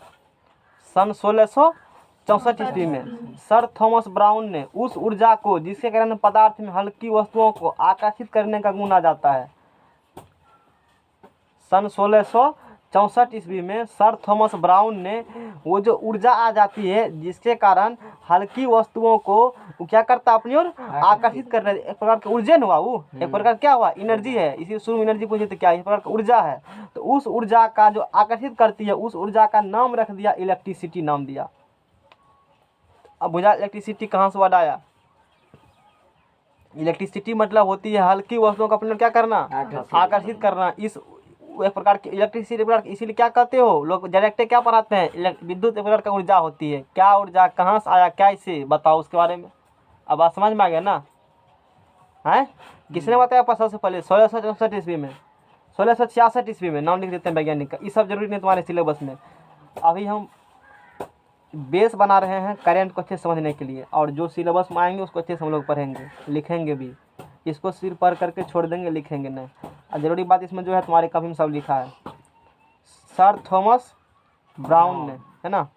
सन 1664 ईस्वी में सर थॉमस ब्राउन ने उस ऊर्जा को जिसके कारण पदार्थ में हल्की वस्तुओं को आकर्षित करने का गुण आ जाता है। सन 1664 ईस्वी में सर थॉमस ब्राउन ने वो जो ऊर्जा आ जाती है जिसके कारण हल्की वस्तुओं को वो क्या करता है अपनी ओर आकर्षित कर रहा है। एक प्रकार का ऊर्जन हुआ, वो एक प्रकार क्या हुआ, एनर्जी है। इसी शुरू एनर्जी पूछे तो क्या, इस प्रकार का ऊर्जा है। तो उस ऊर्जा का जो आकर्षित करती है, उस ऊर्जा का नाम रख दिया इलेक्ट्रिसिटी नाम दिया। अब बुझा इलेक्ट्रिसिटी कहाँ से वर्ड आया। इलेक्ट्रिसिटी मतलब होती है हल्की वस्तुओं का अपने क्या करना, आकर्षित करना। इस एक प्रकार की इलेक्ट्रिसिटी प्रकार, इसीलिए क्या कहते हो लोग डायरेक्ट क्या पढ़ाते हैं, विद्युत एक प्रकार का ऊर्जा होती है। क्या ऊर्जा कहाँ से आया, क्या इसे बताओ उसके बारे में। अब बात समझ में आ गया ना, है किसने बताया आपको सबसे पहले 1664 ईस्वी में, 1666 ईस्वी में नाम लिख देते हैं वैज्ञानिक का। ये सब जरूरी नहीं तुम्हारे सिलेबस में। अभी हम बेस बना रहे हैं करंट को अच्छे से समझने के लिए, और जो सिलेबस में आएंगे उसको अच्छे से हम लोग पढ़ेंगे, लिखेंगे भी। इसको सिर पढ़ करके छोड़ देंगे, लिखेंगे नहीं। और ज़रूरी बात इसमें जो है तुम्हारे कॉपी में सब लिखा है। सर थॉमस ब्राउन ने, है ना,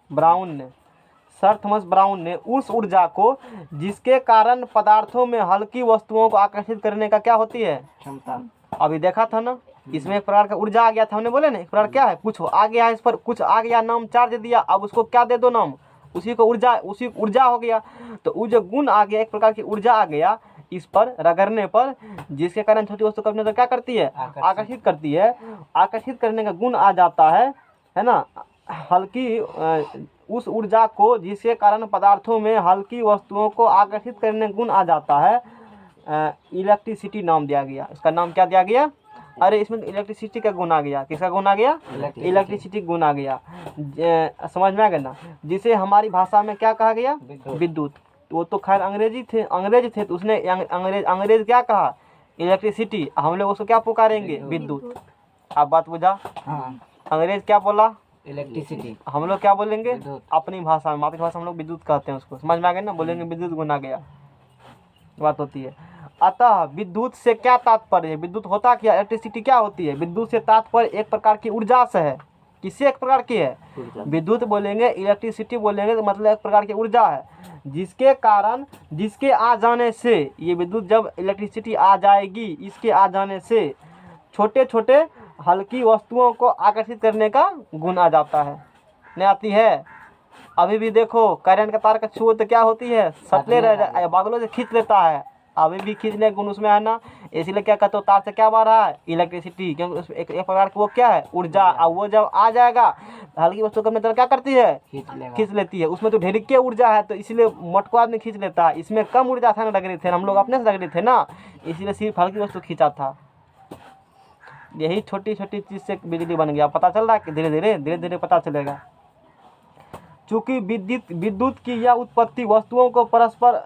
सर थॉमस ब्राउन ने उस ऊर्जा को जिसके कारण पदार्थों में हल्की वस्तुओं को आकर्षित करने का क्या होती है, क्षमता। अभी देखा था ना, इसमें एक प्रकार का ऊर्जा आ गया था, हमने बोले ना एक प्रकार क्या है, कुछ आ गया है, इस पर कुछ आ गया, नाम चार्ज दिया, अब उसको क्या दे दो नाम, उसी को ऊर्जा, उसी ऊर्जा हो गया। तो वो जो गुण आ गया, एक प्रकार की ऊर्जा आ गया इस पर रगड़ने पर, जिसके कारण छोटी वस्तु को क्या करती है, आकर्षित करती है। आकर्षित करने का गुण आ जाता है ना, हल्की उस ऊर्जा को जिसके कारण पदार्थों में हल्की वस्तुओं को आकर्षित करने गुण आ जाता है, इलेक्ट्रिसिटी नाम दिया गया। इसका नाम क्या दिया गया, अरे इसमें इलेक्ट्रिसिटी का गुण आ गया। किसका गुण आ गया, इलेक्ट्रिसिटी गुण आ गया। समझ में आ गया ना, जिसे हमारी भाषा में क्या कहा गया, विद्युत। वो तो खैर अंग्रेज थे तो उसने अंग्रेज क्या कहा, इलेक्ट्रिसिटी। हम लोग उसको क्या पुकारेंगे, विद्युत। आप बात बुझा, अंग्रेज क्या बोला, इलेक्ट्रिसिटी, हम लोग क्या बोलेंगे अपनी भाषा में, मातृभाषा हम लोग विद्युत कहते हैं उसको। समझ में आ गया ना, बोलेंगे विद्युत गुण आ गया, बात होती है। अतः विद्युत से क्या तात्पर्य है, विद्युत होता क्या, इलेक्ट्रिसिटी क्या होती है। विद्युत से तात्पर्य एक प्रकार की ऊर्जा से है। किससे एक प्रकार की है, विद्युत बोलेंगे, इलेक्ट्रिसिटी बोलेंगे तो मतलब एक प्रकार की ऊर्जा है, जिसके कारण, जिसके आ जाने से, ये विद्युत जब इलेक्ट्रिसिटी आ जाएगी, इसके आ जाने से छोटे छोटे हल्की वस्तुओं को आकर्षित करने का गुण आ जाता है। नहीं आती है, अभी भी देखो करंट का तार का छुओ तो क्या होती है, सटले रह बादलों से खींच लेता है। अभी भी खींचने गुण उसमें है ना, इसलिए क्या कहते हो, तार से क्या बह रहा है, इलेक्ट्रिसिटी, क्योंकि उसमें एक प्रकार की वो क्या है, ऊर्जा। और वो जब आ जाएगा हल्की वस्तु को अपने तरफ क्या करती है, खींच लेती है। उसमें तो ढेर की ऊर्जा है, तो इसलिए मटको आदमी खींच लेता है। इसमें कम ऊर्जा था ना, लग रही थे, हम लोग अपने से लग रहे थे ना, इसलिए सिर्फ हल्की वस्तु खींचा था। यही छोटी छोटी चीज से बिजली बन गया। पता चल रहा है कि धीरे धीरे पता चलेगा। चूंकि विद्युत की यह उत्पत्ति वस्तुओं को परस्पर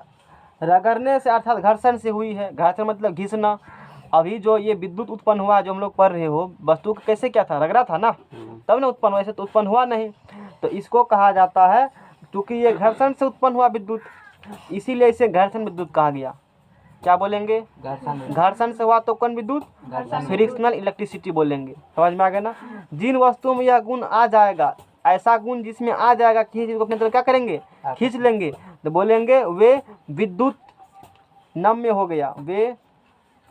रगड़ने से अर्थात घर्षण से हुई है। घर्षण मतलब घिसना। अभी जो ये विद्युत उत्पन्न हुआ, जो हम लोग पढ़ रहे हो, वस्तु को कैसे क्या था, रगड़ा था ना, तब ना उत्पन्न हुआ, ऐसे तो उत्पन्न हुआ नहीं। तो इसको कहा जाता है, चूंकि ये घर्षण से उत्पन्न हुआ विद्युत, इसीलिए इसे घर्षण विद्युत कहा गया। क्या बोलेंगे, घर्षण से हुआ तो कौन विद्युत, फ्रिक्शनल इलेक्ट्रिसिटी बोलेंगे। समझ में आ गया ना। जिन वस्तुओं में यह गुण आ जाएगा, ऐसा गुण जिसमें आ जाएगा किसी चीज को अपने तरफ क्या करेंगे, खींच लेंगे, तो बोलेंगे वे विद्युत नम्य हो गया। वे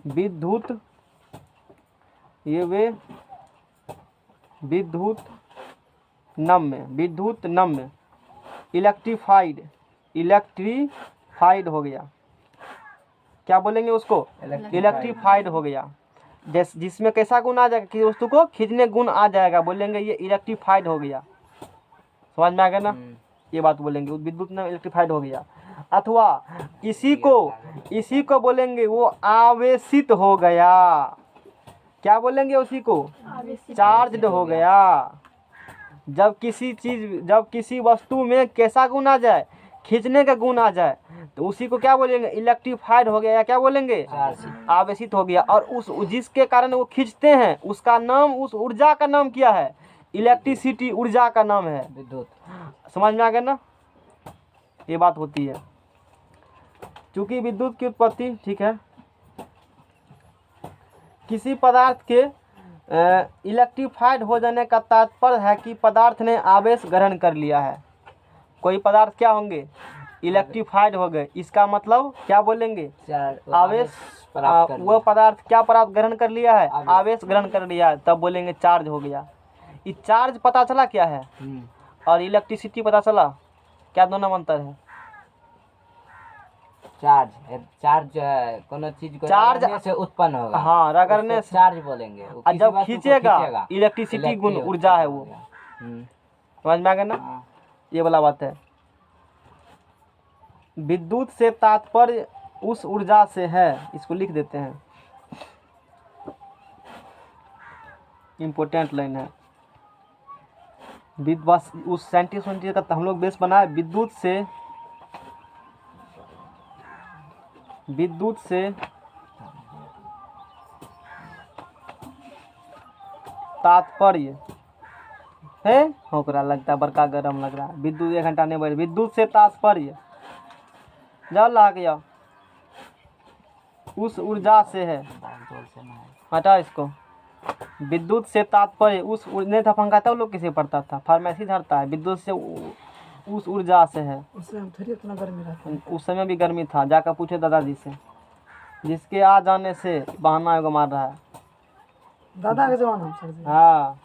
विद्युत, ये वे विद्युत नम्य, इलेक्ट्रीफाइड हो गया। क्या बोलेंगे उसको, इलेक्ट्रीफाइड हो गया। जिसमें कैसा गुण आ जाएगा, कि वस्तु को खींचने गुण आ जाएगा, बोलेंगे ये इलेक्ट्रीफाइड हो गया। समझ में आ गया ना, ये बात बोलेंगे, विद्युत में इलेक्ट्रीफाइड हो गया। अथवा इसी को बोलेंगे वो आवेशित हो गया। क्या बोलेंगे उसी को, चार्ज्ड हो गया। जब किसी वस्तु में कैसा गुण आ जाए, खींचने का गुण आ जाए, तो उसी को क्या बोलेंगे, इलेक्ट्रीफाइड हो गया, या क्या बोलेंगे, आवेशित हो गया। और उस जिसके कारण वो खींचते हैं, उसका नाम, उस ऊर्जा का नाम क्या है, इलेक्ट्रिसिटी ऊर्जा का नाम है विद्युत। समझ में आ गया ना, ये बात होती है। चूंकि विद्युत की उत्पत्ति, ठीक है, किसी पदार्थ के इलेक्ट्रीफाइड हो जाने का तात्पर्य है कि पदार्थ ने आवेश ग्रहण कर लिया है। कोई पदार्थ क्या होंगे, इलेक्ट्रीफाइड हो गए। इसका मतलब क्या बोलेंगे, आवेश, वो पदार्थ क्या प्राप्त ग्रहण कर लिया है, आवेश ग्रहण कर लिया है, तब बोलेंगे चार्ज हो गया। ये चार्ज पता चला क्या है, और इलेक्ट्रिसिटी पता चला, क्या दोनों में अंतर है, चार्ज जो है कोनो चीज को चार्ज- रगड़ने से उत्पन्न होगा। हाँ, रगड़ने उसको चार्ज बोलेंगे। वो और किसी जब वस्तु को खींचेगा इलेक्ट्रिसिटी गुण इलेक्ट्रिक ऊर्जा है वो। हम्म, समझ में आ गया ना, हाँ, ये वाला बात है। विद्युत से तात्पर्य उस ऊर्जा से है, इसको लिख देते हैं, इम्पोर्टेंट लाइन है। बस उस साइंटिस्ट का हम लोग बेस बनाए, विद्युत से तात्पर्य है, ओकरा लगता है बड़का गरम लग रहा है, विद्युत 1 घंटा नहीं बढ़, विद्युत से तात्पर्य जाओ ला गया उस ऊर्जा से है, बागडोर से ना है। हटा इसको। विद्युत से तात्पर्य उस नहीं था पंखा तब लोग किसे पढ़ता था, फार्मेसी धरता है, विद्युत से उस ऊर्जा से है। उसमें थोड़ी इतना गर्मी रहता है। उस समय भी गर्मी था, जाकर पूछे दादाजी से, जिसके आ जाने से बहाना एगो मार रहा है। दादा के जमाना में सर जी। हाँ,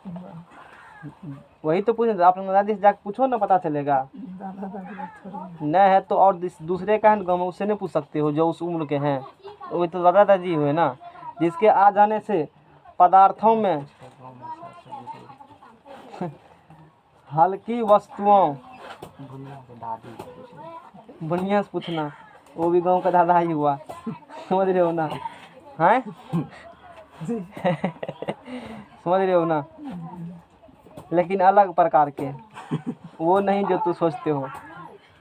वही तो पूछे, आप लोग दादाजी से जाकर पूछो ना, पता चलेगा। दादा दादी थोड़ी नहीं है तो और दूसरे का है ना गाँव में, उससे नहीं पूछ सकते हो जो उस उम्र के हैं, वही तो दादा दादी हुए ना। जिसके आ जाने से पदार्थों में हल्की वस्तुओं, बढ़िया से पूछना, वो भी गांव का दादा ही हुआ, समझ रहे हो ना, हैं समझ रहे हो ना, लेकिन अलग प्रकार के, वो नहीं जो तू सोचते हो।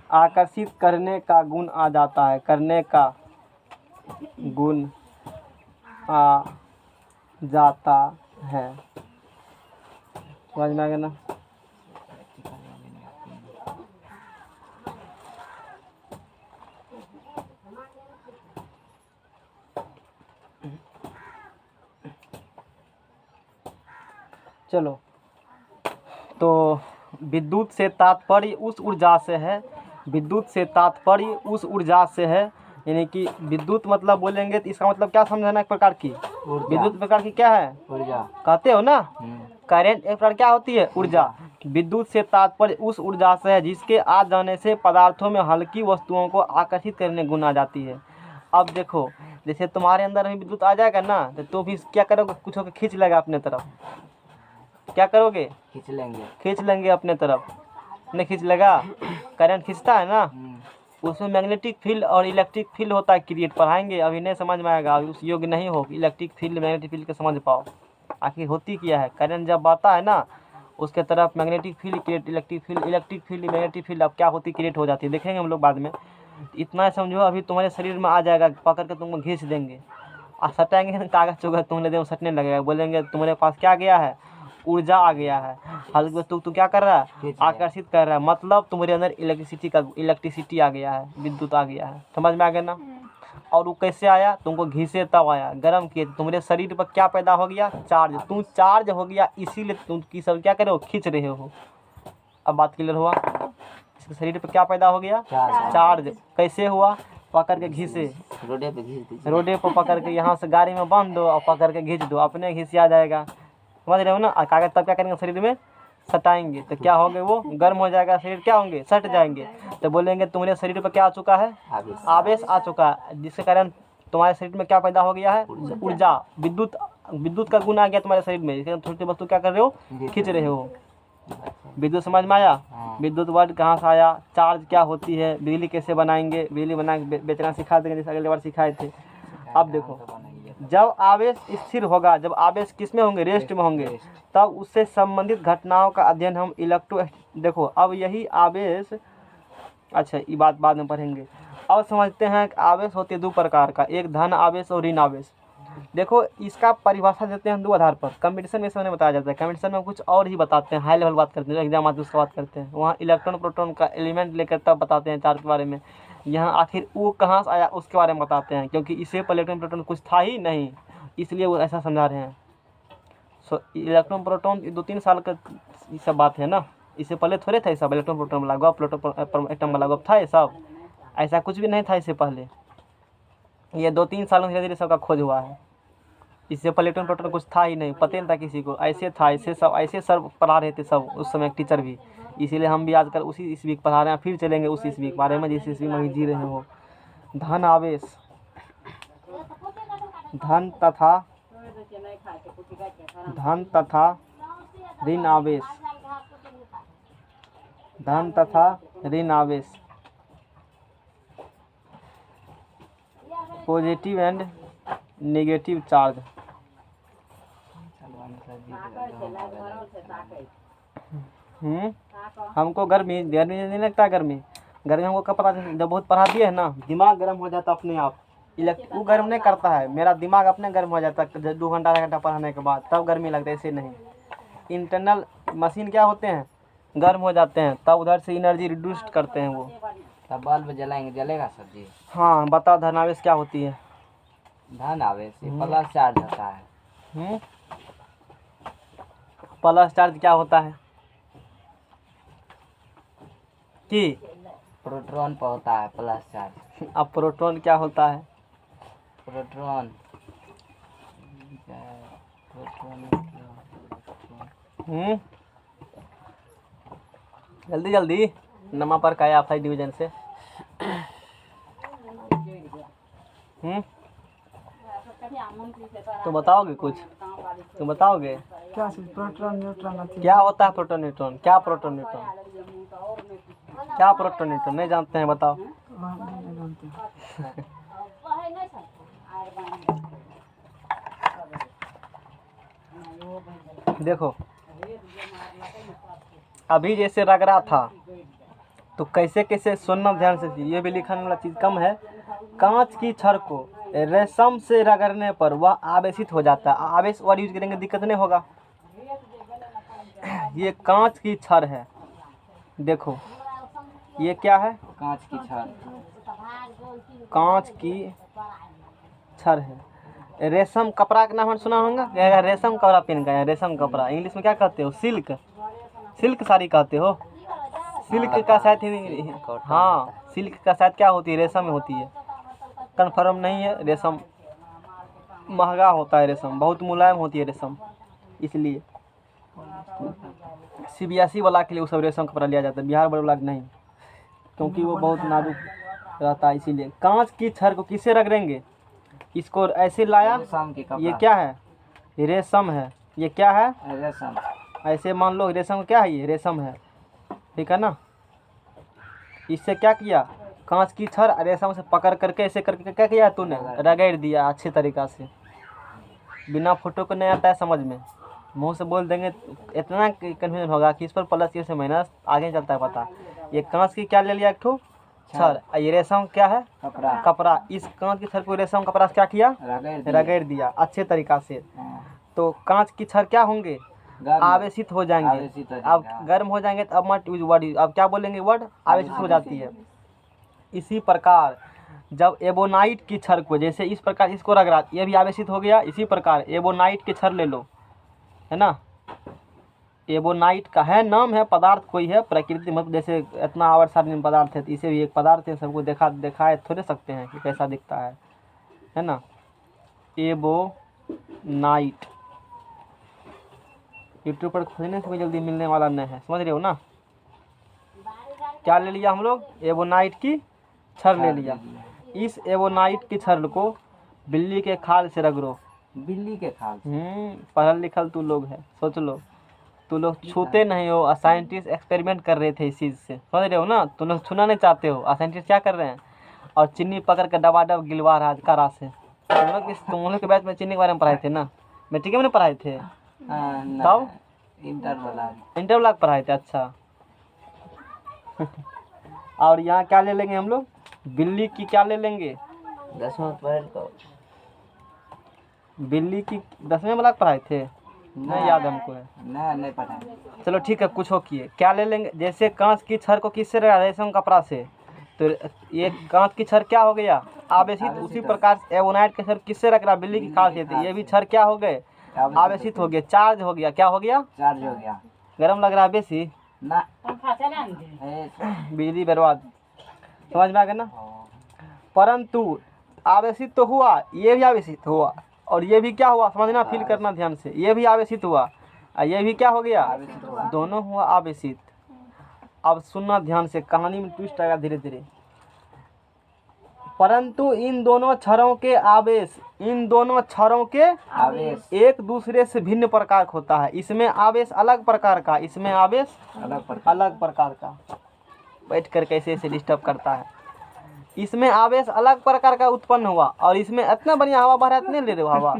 आकर्षित करने का गुण आ जाता है, करने का गुण आ जाता है, समझ में आ गया ना। चलो, तो विद्युत से तात्पर्य उस ऊर्जा से है, विद्युत से तात्पर्य उस ऊर्जा से है, यानी कि विद्युत मतलब बोलेंगे तो इसका मतलब क्या समझाना, एक प्रकार की विद्युत प्रकार की क्या है, ऊर्जा। कहते हो ना, करंट एक प्रकार क्या होती है, ऊर्जा। विद्युत से तात्पर्य उस ऊर्जा से है जिसके आ जाने से पदार्थों में हल्की वस्तुओं को आकर्षित करने गुण आ जाती है। अब देखो, जैसे तुम्हारे अंदर भी विद्युत आ जाएगा ना, तो भी क्या करोगे, कुछ होकर खींच लेगा अपने तरफ, क्या करोगे, खींच लेंगे अपने तरफ, नहीं खींच लेगा, करंट खींचता है ना, उसमें मैग्नेटिक फील्ड और इलेक्ट्रिक फील्ड होता है क्रिएट, पढ़ाएंगे, अभी नहीं समझ में आएगा, अभी उस योग्य नहीं हो इलेक्ट्रिक फील्ड मैग्नेटिक फील्ड के समझ पाओ। आखिर होती क्या है, करंट जब आता है ना, उसके तरफ magnetic field create, electric field magnetic field अब क्या होती क्रिएट हो जाती है, देखेंगे हम लोग बाद में। इतना समझो, अभी तुम्हारे शरीर में आ जाएगा, पकड़ के तुमको खींच देंगे और सटाएंगे, कागज चोगा तुम्हारे देह में सटने लगेगा, बोलेंगे तुम्हारे पास क्या गया है, ऊर्जा आ गया है, हल्की वस्तु तू क्या कर रहा है, आकर्षित कर रहा है, मतलब तुम्हारे अंदर इलेक्ट्रिसिटी आ गया है, विद्युत आ गया है, समझ में आ गया ना। और वो कैसे आया, तुमको घिसे तब आया, गर्म किए, तुम्हारे शरीर पर क्या पैदा हो गया, चार्ज, तुम चार्ज हो गया, इसीलिए तुम की सब क्या कर रहे हो, खींच रहे हो। अब बात क्लियर हुआ, इसके शरीर पर क्या पैदा हो गया, चार्ज, कैसे हुआ, पकड़ के घिसे, रोडे पर पकड़ के यहाँ से गाड़ी में बांध दो और पकड़ के घींच दो, अपने घिसिया जाएगा, समझ रहे हो ना। और कागज तब क्या करेंगे, शरीर में सटाएंगे, तो क्या होंगे, वो गर्म हो जाएगा शरीर, क्या होंगे, सट जाएंगे, तो बोलेंगे तुम्हारे शरीर पर क्या आ चुका है, आवेश आ चुका है, जिसके कारण तुम्हारे शरीर में क्या पैदा हो गया है, ऊर्जा, विद्युत का गुण आ गया तुम्हारे शरीर में, इसके थोड़ी वस्तु क्या कर रहे हो, खींच रहे हो। विद्युत समझ में आया, विद्युत वर्ड कहाँ से आया, चार्ज क्या होती है, बिजली कैसे बनाएंगे, बिजली बना के बेचना सिखा देंगे, जैसे अगले बार सिखाए थे। अब देखो, जब आवेश स्थिर होगा, जब आवेश किस में होंगे, रेस्ट में होंगे, तब उससे संबंधित घटनाओं का अध्ययन हम देखो अब यही आवेश, अच्छा ये बात बाद में पढ़ेंगे। अब समझते हैं कि आवेश होते हैं 2 प्रकार का, एक धन आवेश और ऋण आवेश। देखो इसका परिभाषा देते हैं 2 आधार पर, कंपटीशन में इसमें बताया जाता है, कंपटीशन में कुछ और ही बताते हैं, हाई लेवल बात करते हैं, एग्जाम आते हैं उसका बात करते हैं, वहाँ इलेक्ट्रॉन प्रोटॉन का एलिमेंट लेकर तब बताते हैं चार्ज के बारे में। यहाँ आखिर वो कहाँ से आया उसके बारे में बताते हैं, क्योंकि इससे पहले इलेक्ट्रॉन प्रोटॉन कुछ था ही नहीं, इसलिए वो ऐसा समझा रहे हैं। इलेक्ट्रॉन प्रोटॉन 2-3 साल का ये सब बात है ना, इससे पहले थोड़े था ये सब, इलेक्ट्रॉन प्रोटॉन वाला गप, एटम वाला गप था ये सब, ऐसा कुछ भी नहीं था इससे पहले, ये 2-3 सालों में धीरे धीरे सबका खोज हुआ है। इससे पहले इलेक्ट्रॉन प्रोटॉन कुछ था ही नहीं, पता नहीं था किसी को, ऐसे था, ऐसे सर पढ़ा रहे थे सब उस समय, टीचर भी, इसीलिए हम भी आजकल उसी ईस्वी पढ़ा रहे हैं, फिर चलेंगे उसी ईस्वी के बारे में जिस ईस्वी में भी जी रहे हो। धन आवेश, धन तथा ऋण आवेश, धन तथा ऋण आवेश, पॉजिटिव एंड नेगेटिव चार्ज। हमको गर्मी गर्मी नहीं लगता, गर्मी हमको कब पता जब बहुत पढ़ा दिए है ना, दिमाग गर्म हो जाता अपने आप। वो गर्म नहीं करता है, मेरा दिमाग अपने गर्म हो जाता है 2 घंटा 2 घंटा पढ़ाने के बाद, तब गर्मी लगता है, ऐसे नहीं। इंटरनल मशीन क्या होते हैं, गर्म हो जाते हैं, तब उधर से एनर्जी रिड्यूस करते हैं वो। तब बल्ब जलाएंगे, जलेगा सर जी? हाँ बताओ, धनावेश क्या होती है? धन आवेश प्लस चार्ज होता है। प्लस चार्ज क्या होता है कि प्रोटॉन पर होता है प्लस चार्ज। अब प्रोटॉन क्या होता है? प्रोटॉन जल्दी जल्दी नमा पर का आप डिवीजन से। तो बताओगे कुछ, तो बताओगे क्या प्रोटॉन न्यूट्रॉन? क्या होता है प्रोटॉन न्यूट्रॉन? क्या प्रोटॉन न्यूट्रॉन, क्या प्रोटॉन न्यूट्रॉन नहीं जानते हैं? बताओ। देखो अभी जैसे रग रहा था तो कैसे कैसे सुनना ध्यान से, ये भी लिखने वाला चीज कम है। कांच की छड़ को रेशम से रगड़ने पर वह आवेशित हो जाता है। आवेश वर्ड यूज करेंगे, दिक्कत नहीं होगा। ये कांच की छड़ है, देखो ये क्या है? कांच की छड़, कांच की छड़ है। रेशम कपड़ा का नाम सुना होगा, रेशम कपड़ा पहन गए, रेशम कपड़ा इंग्लिश में क्या कहते हो? सिल्क, सिल्क साड़ी कहते हो। सिल्क का शायद हाँ, सिल्क का शायद क्या होती है? रेशम में होती है, कन्फर्म नहीं है। रेशम महंगा होता है, रेशम बहुत मुलायम होती है रेशम, इसलिए CBSE वाला के लिए वो सब रेशम कपड़ा लिया जाता है, बिहार वाला नहीं, क्योंकि वो बहुत नाजुक रहता है। इसीलिए कांच की छड़ को किससे रगड़ेंगे? इसको ऐसे लाया, ये क्या है? रेशम है। ये क्या है? रेशम। ऐसे मान लो रेशम क्या है? ये रेशम है, ठीक है ना। इससे क्या किया? कांच की छड़ रेशम से पकड़ करके ऐसे करके क्या किया तूने? रगड़ दिया अच्छे तरीक़ा से। बिना फोटो को नहीं आता है समझ में, मुंह से बोल देंगे इतना कन्फ्यूजन होगा कि इस पर प्लस ये से माइनस आगे चलता है पता। ये कांच की क्या ले लिया? एक ठो छड़। ये रेशम क्या है? कपड़ा। कपड़ा। इस कांच की छड़ को रेशम कपड़ा से क्या किया? रगड़ दिया अच्छे तरीक़ा से। तो कांच की छड़ क्या होंगे? आवेशित हो जाएंगे। अब गर्म हो जाएंगे तो अब मत यूज वर्ड, अब क्या बोलेंगे? वर्ड आवेशित हो जाती है। इसी प्रकार जब एबोनाइट की छड़ को जैसे इस प्रकार इसको रगड़ा, ये भी आवेशित हो गया। इसी प्रकार एबोनाइट की छड़ ले लो, है ना। एबोनाइट का है नाम है, पदार्थ कोई है, प्रकृति मतलब जैसे इतना आवर सार्वजनिक पदार्थ है, तो इसे भी एक पदार्थ है, सबको दिखाए थोड़े सकते हैं कि कैसा दिखता है ना। एबोनाइट यूट्यूब पर खोजने से कोई जल्दी मिलने वाला नहीं है, समझ रहे हो ना। क्या ले लिया हम लोग? एबोनाइट की छड़ ले लिया। इस एबोनाइट की छड़ को बिल्ली के खाल से रगड़ो। बिल्ली के खाल? पढ़ल लिखल तू लोग है, सोच लो। तू लोग छूते नहीं हो, और साइंटिस्ट एक्सपेरिमेंट कर रहे थे इस चीज़ से, समझ रहे हो ना। तुम लोग छूना नहीं चाहते हो, और साइंटिस्ट क्या कर रहे हैं? और चीनी पकड़ कर डबाडब गिलवा रहा है कारा से। तुम लोग के बैच में चीनी के बारे में पढ़ाए थे ना, मैट्रिक में नहीं पढ़ाए थे? तब इंटर वाला पढ़ाए थे, अच्छा। और यहाँ क्या ले लेंगे हम लोग? बिल्ली की क्या ले लेंगे? 10वां पढ़ तो बिल्ली की 10वें वाला पढ़ाए थे, नहीं याद हमको है। नहीं पता। चलो ठीक है, कुछ हो किए। क्या ले लेंगे? जैसे कांच की छड़ को किससे रगड़ा? रेशम कपड़ा से। तो ये कांच की छड़ क्या हो गया? आवेशित। उसी प्रकार एबोनाइट की छड़ किससे रगड़ा? बिल्ली की खाल से। ये भी छड़ क्या हो गए? आवेशित हो गया, चार्ज हो गया। क्या हो गया? चार्ज हो गया। गर्म लग रहा है बेसी ना, बिजली बर्बाद, समझ में आ गया ना। परंतु आवेशित तो हुआ, ये भी आवेशित हुआ, और ये भी क्या हुआ? समझना, फील करना ध्यान से। ये भी आवेशित हुआ और ये भी क्या हो गया? दोनों हुआ आवेशित। अब सुनना ध्यान से, कहानी में ट्विस्ट आएगा धीरे धीरे। परंतु इन दोनों क्षरों के आवेश आवेश एक दूसरे से भिन्न प्रकार का होता है। इसमें आवेश अलग प्रकार का, इसमें आवेश अलग प्रकार का। बैठ कर कैसे ऐसे डिस्टर्ब करता है। इसमें आवेश अलग प्रकार का उत्पन्न हुआ और इसमें इतना बढ़िया हवा बह रहा है, इतने ले रहे हो हवा।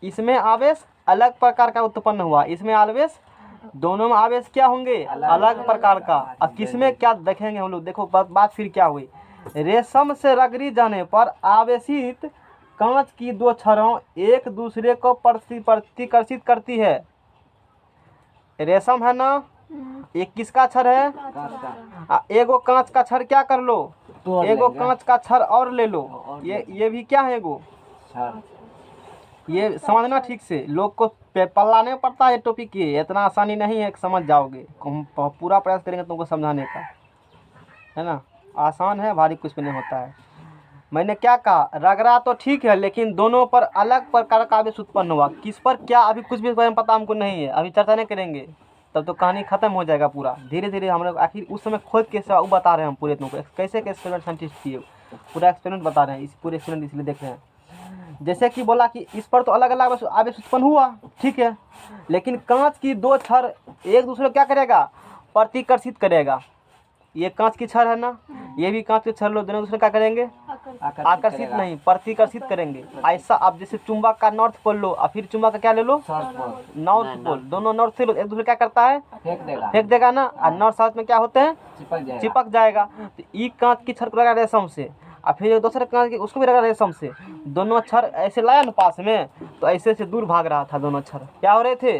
इसमें आवेश अलग प्रकार का उत्पन्न हुआ, इसमें आवेश, दोनों में आवेश क्या होंगे? अलग प्रकार का। अब किसमें क्या देखेंगे हम लोग, देखो बात फिर क्या हुई। रेशम से रगड़ी जाने पर आवेशित कांच की दो छड़ों एक दूसरे को प्रतिकर्षित करती है। रेशम है ना, एक किसका छड़ है? एगो कांच का छड़ क्या कर लो, एगो कांच का छड़ और ले लो। ये भी क्या है? एगो ये समझना ठीक से, लोग को पल्ला नहीं पड़ता है टॉपिक की, इतना आसानी नहीं है कि समझ जाओगे। हम पूरा प्रयास करेंगे तुमको समझाने का, है ना। आसान है, भारी कुछ भी नहीं होता है। मैंने क्या कहा, रगड़ा तो ठीक है, लेकिन दोनों पर अलग प्रकार का आवेश उत्पन्न हुआ। किस पर क्या, अभी कुछ भी पता हमको नहीं है, अभी चर्चा नहीं करेंगे, तब तो कहानी खत्म हो जाएगा पूरा। धीरे धीरे हम लोग आखिर उस समय खोद के वो बता रहे हैं हम पूरे तुमको, कैसे कैसे एक्सपेरिमेंट साइंटिस्ट किए, पूरा एक्सपेरिमेंट बता रहे हैं। इस पूरे एक्सपेरिमेंट इसलिए देख रहे हैं। जैसे कि बोला कि इस पर तो अलग अलग आवेश उत्पन्न हुआ, ठीक है, लेकिन कांच की दो छड़ एक दूसरे को क्या करेगा? प्रतिकर्षित करेगा। ये कांच की छड़ है ना, ये भी कांच की छड़ लो, दोनों दूसरे क्या करेंगे? आकर्षित नहीं, प्रतिकर्षित करेंगे। ऐसा आप जैसे चुंबक का नॉर्थ पोल लो और फिर चुंबक का क्या ले लो? North pole. दोनों नॉर्थ से लो, एक दूसरे क्या करता है? फेंक देगा ना। और नॉर्थ साउथ में क्या होते हैं? चिपक जाएगा। तो ये कांच की छड़ को लगा रेशम से, और फिर दूसरे कांच की उसको भी लगा रेशम से। दोनों छड़ ऐसे लाया ना पास में, तो ऐसे से दूर भाग रहा था दोनों छड़। क्या हो रहे थे?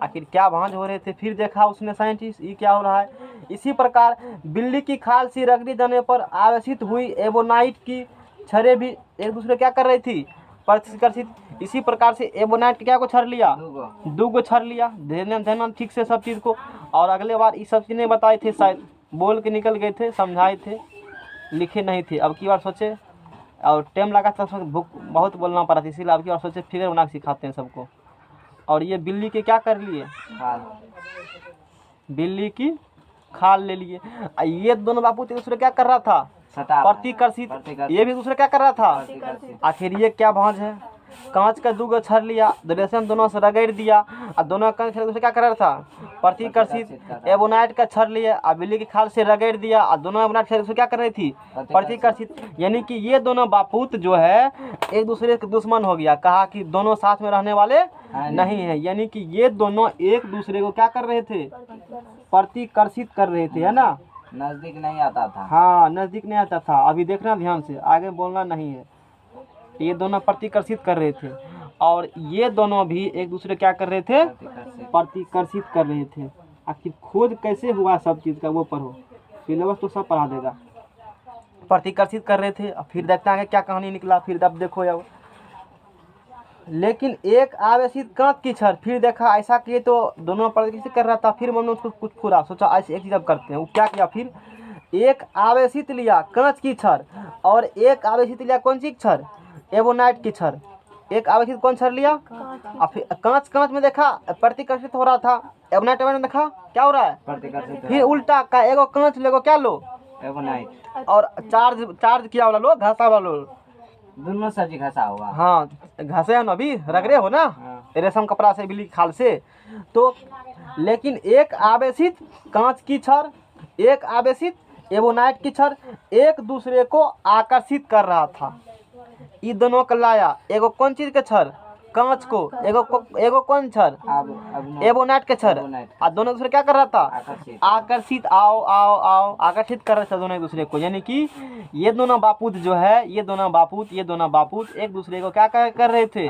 आखिर क्या भांज हो रहे थे? फिर देखा उसने साइंटिस्ट, ये क्या हो रहा है। इसी प्रकार बिल्ली की खाल से रगड़ी जाने पर आवेशित हुई एबोनाइट की छड़ें भी एक दूसरे क्या कर रही थी? प्रतिकर्षित। इसी प्रकार से एबोनाइट क्या को छड़ लिया? दो छड़ लिया। ध्यान ठीक से सब चीज़ को। और अगले बार ये सब चीज़ नहीं बताए थे, शायद बोल के निकल गए थे, समझाए थे, लिखे नहीं थे। अब की बार सोचे, और टाइम लगा था, भूख बहुत बोलना पड़ा था, इसीलिए अब की बार सोचे फिगर बना के सिखाते हैं सबको। और ये बिल्ली के क्या कर लिए? बिल्ली की खाल ले लिए। ये दोनों बापू एक दूसरे क्या कर रहा था? प्रतिकर्षित। ये भी दूसरे क्या कर रहा था? आखिर ये क्या भांज है? कांच का दूगो छड़ लिया, रेशम दोनों से रगड़ दिया, और दोनों कांच दूसरे क्या कर रहा था? प्रतिकर्षित। एबोनाइट का छड़ लिया और बिल्ली की खाल से रगड़ दिया, और दोनों एबोनाइट छड़ क्या कर रही थी? प्रतिकर्षित। यानी कि ये दोनों बापूत जो है एक दूसरे के दुश्मन हो गया। कहा कि दोनों साथ में रहने वाले नहीं है। यानी कि ये दोनों एक दूसरे को क्या कर रहे थे? प्रतिकर्षित कर रहे थे, है ना। नजदीक नहीं आता था। हाँ, नजदीक नहीं आता था। अभी देखना ध्यान से, आगे बोलना नहीं है। ये दोनों प्रतिकर्षित कर रहे थे, और ये दोनों भी एक दूसरे क्या कर रहे थे? प्रतिकर्षित कर रहे थे। आखिर खोज कैसे हुआ सब चीज़ का, वो पढ़ो, सिलेबस तो सब पढ़ा देगा। प्रतिकर्षित कर रहे थे। फिर देखते हैं क्या कहानी निकला, फिर अब देखो अब। लेकिन एक आवेशित कांच की छड़, फिर देखा ऐसा किए तो दोनों प्रतिकर्षित कर रहा था। फिर मन में उसको कुछ फुरा, सोचा ऐसे एक चीज़ अब करते हैं। वो क्या किया फिर? एक आवेशित लिया कांच की छड़, और एक आवेशित लिया कौन सी छड़? एबोनाइट की छड़। एक आवेशित कौन छड़ लिया? और फिर कांच में देखा प्रतिकर्षित हो रहा था। एबोनाइट में देखा क्या हो रहा है? प्रतिकर्षित। फिर उल्टा का, एगो कांच लेगो क्या लो? एबोनाइट। और चार्ज किया वाला लो, घासा वाला लो। दोनों सब्जी घसा होगा। हाँ, घसे हो ना, अभी रगड़े हो ना रेशम कपड़ा से, बिल्ली की खाल से। तो लेकिन एक आवेशित कांच की छड़, एक आवेशित एबोनाइट की छड़ एक दूसरे को आकर्षित कर रहा था। ये दोनों को लाया, एगो कौन चीज के छड़? कांच को। एगो कौन छड़? एबोनाइट के छड़। और दोनों दूसरे क्या कर रहा था? आकर्षित। आओ आओ आओ, आकर्षित कर रहे थे दोनों एक दूसरे को। यानी कि ये दोनों बापूत जो है, ये दोनों बापूत एक दूसरे को क्या कर रहे थे?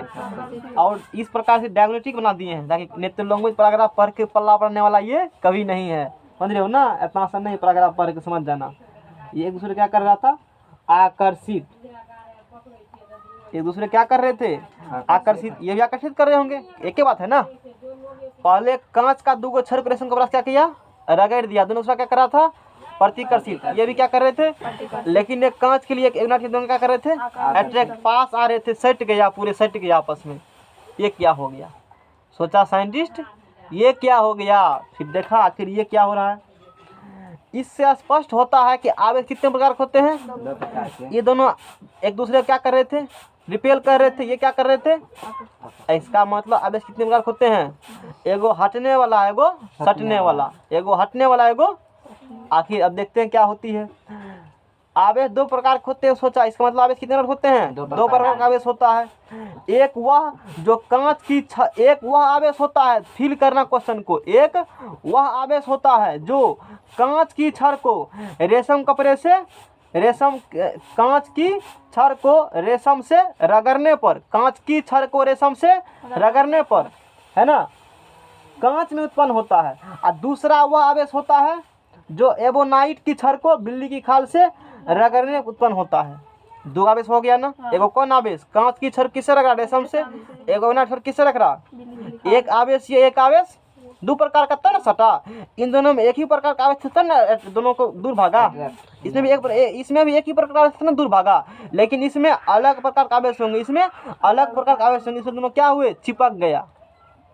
और इस प्रकार से डायग्नोस्टिक बना दिए हैं, ताकि नेत्र लैंग्वेज पैराग्राफ पढ़ के पल्ला पढ़ने वाला ये कभी नहीं है। समझ रहे हो ना, इतना आसान नहीं पैराग्राफ पढ़ के समझ जाना। ये एक दूसरे क्या कर रहा था? आकर्षित। एक दूसरे क्या कर रहे थे? आकर्षित। ये भी आकर्षित कर रहे होंगे, एक ही बात है ना। पहले कांच का दूगो छड़ को रेशम कपड़ा क्या किया? रगड़ दिया। दोनों दूसरा क्या कर रहा था? प्रतिकर्षित। ये भी क्या कर रहे थे? लेकिन एक कांच के लिए एक एबोनाइट के दोनों क्या कर रहे थे? अट्रैक्ट, पास आ रहे थे, सट गया, पूरे सट गया आपस में। ये क्या हो गया? सोचा साइंटिस्ट ये क्या हो गया। फिर देखा आखिर ये क्या हो रहा है। इससे स्पष्ट होता है कि आवेश कितने प्रकार के होते हैं। 2 प्रकार के। ये दोनों एक दूसरे को क्या कर रहे थे, रिपेल कर रहे थे, ये क्या कर रहे थे। इसका मतलब आवेश कितने प्रकार के होते हैं, एगो हटने वाला, एगो सटने वाला, एगो हटने वाला, एगो। आखिर अब देखते हैं क्या होती है। आवेश 2 प्रकार के होते हैं सोचा, इसका मतलब आवेश कितने प्रकार के होते हैं, 2 प्रकार का आवेश होता है। एक वह जो कांच की एक वह आवेश होता है, फील करना क्वेश्चन को, एक वह आवेश होता है जो कांच की छड़ को रेशम कपड़े से कांच की छड़ को रेशम से रगड़ने पर, कांच की छड़ को रेशम से रगड़ने पर, है ना, कांच में उत्पन्न होता है। और दूसरा वह आवेश होता है जो एबोनाइट की छड़ को बिल्ली की खाल से रगड़ने पर उत्पन्न होता है। 2 आवेश हो गया ना। एगो कौन आवेश, कांच की छड़ किससे रगड़ा, रेशम से। एगो एबोनाइट छड़ किससे रगड़ा, एक आवेश, ये एक आवेश 2 प्रकार का था ना सटा। इन दोनों में एक ही प्रकार का आवेश था ना, दोनों को दूर भागा। इसमें भी एक ही प्रकार का आवेश था ना, दूर भागा। लेकिन इसमें अलग प्रकार का आवेश होंगे, इसमें अलग प्रकार का आवेश होंगे, इसमें दोनों क्या हुए, चिपक गया।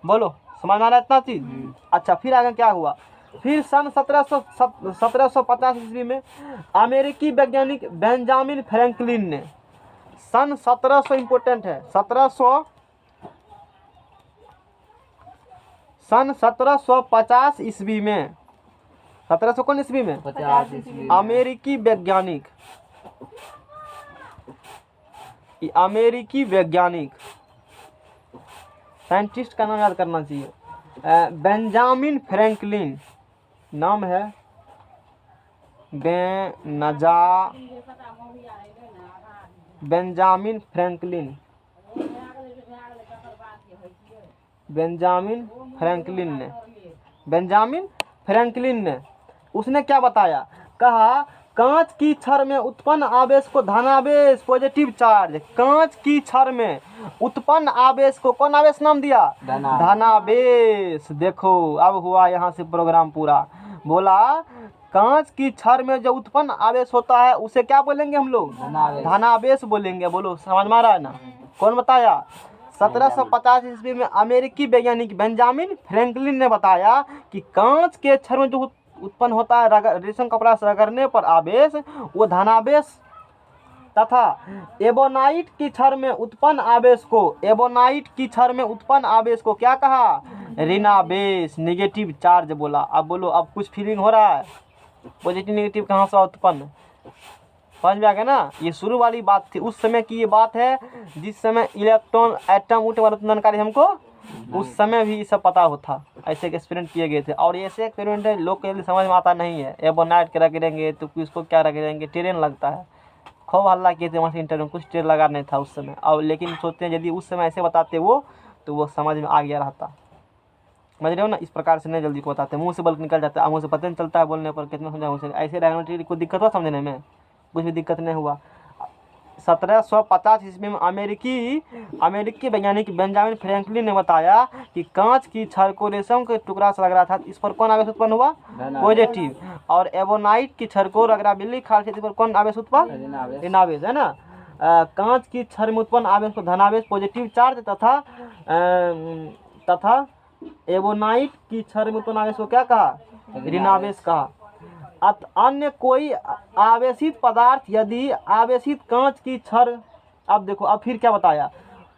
बोलो समझ में आ रहा है इतना चीज। अच्छा, फिर आगे क्या हुआ। फिर सन 1750 ईस्वी में अमेरिकी वैज्ञानिक बेंजामिन फ्रैंकलिन ने सन 1700 इम्पोर्टेंट है, सन 1750 ईस्वी में, 1700 कौन ईस्वी में, 50 ईस्वी। अमेरिकी वैज्ञानिक साइंटिस्ट का नाम याद करना चाहिए, बेंजामिन फ्रैंकलिन नाम है, बेंजामिन फ्रैंकलिन ने उसने क्या बताया, कहा कांच की छड़ में उत्पन्न आवेश को धनावेश, पॉजिटिव चार्ज, कांच की छड़ में उत्पन्न आवेश को कौन आवेश नाम दिया, धनावेश। देखो अब हुआ यहाँ से प्रोग्राम पूरा। बोला कांच की छड़ में जो उत्पन्न आवेश होता है उसे क्या बोलेंगे हम लोग, धनावेश बोलेंगे। बोलो समझ में आ रहा है ना। कौन बताया, 1750 ईस्वी में अमेरिकी वैज्ञानिक बेंजामिन फ्रैंकलिन ने बताया कि कांच के छड़ में जो उत्पन्न होता है रेशम कपड़ा से रगड़ने पर आवेश, वो धनावेश, तथा एबोनाइट की छड़ में उत्पन्न आवेश को क्या कहा, ऋणावेश, नेगेटिव चार्ज बोला। अब बोलो अब कुछ फीलिंग हो रहा है, पॉजिटिव नेगेटिव कहाँ से उत्पन्न, समझ में आ गया ना। ये शुरू वाली बात थी, उस समय की ये बात है जिस समय इलेक्ट्रॉन एटम वाला जानकारी हमको उस समय भी ये सब पता होता, ऐसे एक्सपेरिमेंट किए गए थे। और ऐसे एक्सपेरिमेंट है लोग के समझ में आता नहीं है, एबोनाइट के रगड़ेंगे तो किसको क्या रगड़ेंगे, ट्रेन लगता है। खूब हल्ला किए थे वहाँ से इंटरव्यू, कुछ ट्रेन लगा नहीं था उस समय। और लेकिन सोचते हैं यदि उस समय ऐसे बताते वो तो वो समझ में आ गया रहता, समझ रहे हो ना। इस प्रकार से नहीं जल्दी को बताते, मुँह से बल्कि निकल जाता है, मुँह से पता नहीं चलता है बोलने पर, कितना समझाऊँ उसे। ऐसे डायग्नोमेट्री कोई दिक्कत हुआ समझने में, कुछ भी दिक्कत नहीं हुआ। 1750 ईस्वी में अमेरिकी वैज्ञानिक बेंजामिन फ्रैंकलिन ने बताया कि कांच की छड़ को रेशम के टुकड़ा से रगड़ा था, इस पर कौन आवेश उत्पन्न हुआ, पॉजिटिव। और एबोनाइट की छड़ को रगड़ा बिल्ली खाल से, इस पर कौन आवेश उत्पन्न, ऋणावेश, है ना। कांच की छड़ में उत्पन्न आवेश को धनावेश, पॉजिटिव चार्ज, तथा एबोनाइट की छड़ में उत्पन्न आवेश को क्या कहा, ऋणावेश कहा। अन्य कोई आवेशित पदार्थ, यदि आवेशित कांच की छड़, अब देखो अब फिर क्या बताया,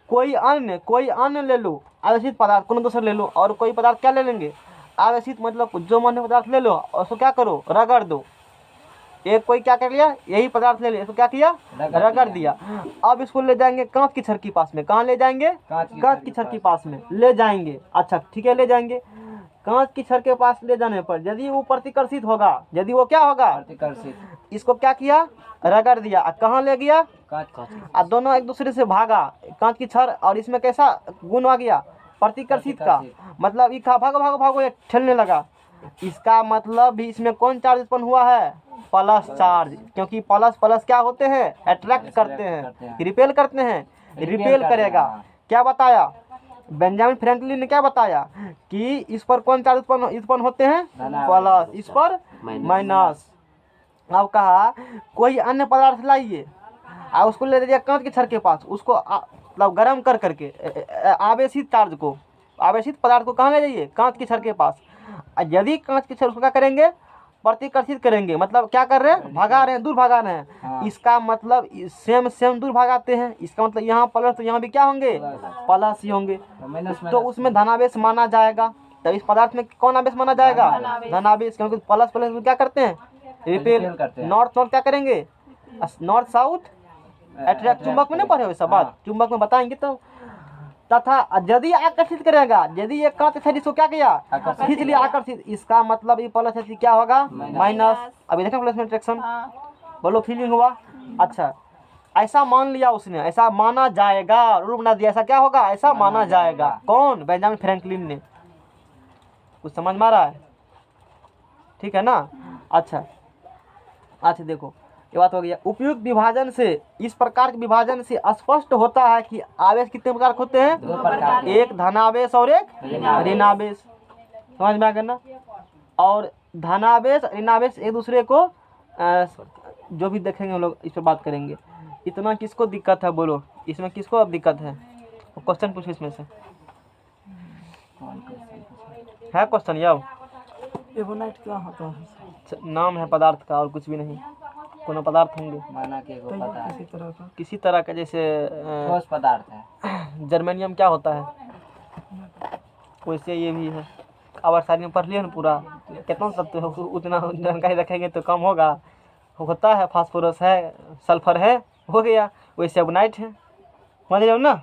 कोई अन्य ले लो, आवेशित पदार्थ कोनो दूसरा ले लो, और कोई पदार्थ क्या ले लेंगे, आवेशित मतलब जो मन पदार्थ ले लो और उसको क्या करो, रगड़ दो। एक कोई क्या कर लिया, यही पदार्थ ले लिया, इसको क्या किया, रगड़ दिया। अब इसको ले जाएंगे कांच की छड़ के पास में, कहाँ ले जाएंगे, कांच की छड़ के पास में ले जाएंगे। अच्छा ठीक है, ले जाएंगे। कांच की छड़ के पास ले जाने पर यदि वो प्रतिकर्षित होगा, यदि वो क्या होगा, प्रतिकर्षित, इसको क्या किया, रगड़ दिया। कहाँ ले गया, कांच। दोनों एक दूसरे से भागा, कांच की छड़, और इसमें कैसा गुण आ गया, प्रतिकर्षित का। मतलब ये भागो ये ठेलने लगा। इसका मतलब भी इसमें कौन चार्ज उत्पन्न हुआ है, प्लस चार्ज, क्योंकि प्लस क्या होते हैं, अट्रैक्ट करते हैं, रिपेल करते हैं, रिपेल करेगा। क्या बताया बेंजामिन फ्रैंकलिन ने, क्या बताया कि इस पर कौन चार्ज उत्पन्न होते हैं, प्लस, इस पर माइनस। अब कहा कोई अन्य पदार्थ लाइए और उसको ले जाइए कांच के छड़ के पास, उसको मतलब गर्म कर करके आवेशित पदार्थ को कहाँ ले जाइए, कांच की छड़ के पास। यदि कांच की छड़ उसको क्या करेंगे, प्रतिकर्षित करेंगे, मतलब क्या कर रहे हैं, भगा रहे हैं, दूर भगा रहे हैं। हाँ। इसका मतलब सेम सेम दूर भगाते हैं, इसका मतलब यहाँ प्लस तो यहाँ भी क्या होंगे, प्लस ही होंगे, माइनस तो उसमें धनावेश माना जाएगा। तब इस पदार्थ में कौन आवेश माना जाएगा, धनावेश, क्योंकि प्लस प्लस में क्या करते हैं, रिपेल करते हैं। नॉर्थ नॉर्थ क्या करेंगे, नॉर्थ साउथ अट्रैक्ट, चुंबक में नहीं पढ़े हो सब बात, चुंबक में बताएंगे तो। तथा यदि आकर्षित करेगा, यदि एक कांच है जिसको क्या किया, खींच लिया, आकर्षित, इसका मतलब ये प्लस है, क्या होगा माइनस। अभी देखा प्लस में अट्रैक्शन, बोलो फीलिंग हुआ। अच्छा, ऐसा मान लिया उसने, ऐसा माना जाएगा, रूल बना दिया, ऐसा क्या होगा, ऐसा माना जाएगा। कौन, बेंजामिन फ्रैंकलिन ने। कुछ समझ में आ रहा है, ठीक है ना। अच्छा देखो ये बात हो गया। उपयुक्त विभाजन से, इस प्रकार के विभाजन से स्पष्ट होता है कि आवेश कितने प्रकार के होते हैं, 2 प्रकार के। एक धनावेश और एक ऋणावेश, समझ में आ गया ना। और धनावेश ऋणावेश एक दूसरे को जो भी देखेंगे हम लोग इस पर बात करेंगे। इतना किसको दिक्कत है, बोलो इसमें किसको अब दिक्कत है, क्वेश्चन पूछो इसमें से, है क्वेश्चन याओ। एबोनाइट क्या होता है, नाम है पदार्थ का और कुछ भी नहीं, कोनो पदार्थ होंगे माना कि एगो पदार्थ किसी तरह का, जैसे ठोस पदार्थ है। जर्मेनियम क्या होता है, वैसे ये भी है। अब सारी में पढ़ लिया ना पूरा, कितना सत्य हो, उतना जानकारी रखेंगे तो कम होगा। होता है फास्फोरस है, सल्फर है, हो गया। वैसे एबोनाइट है, समझ रहे हो ना।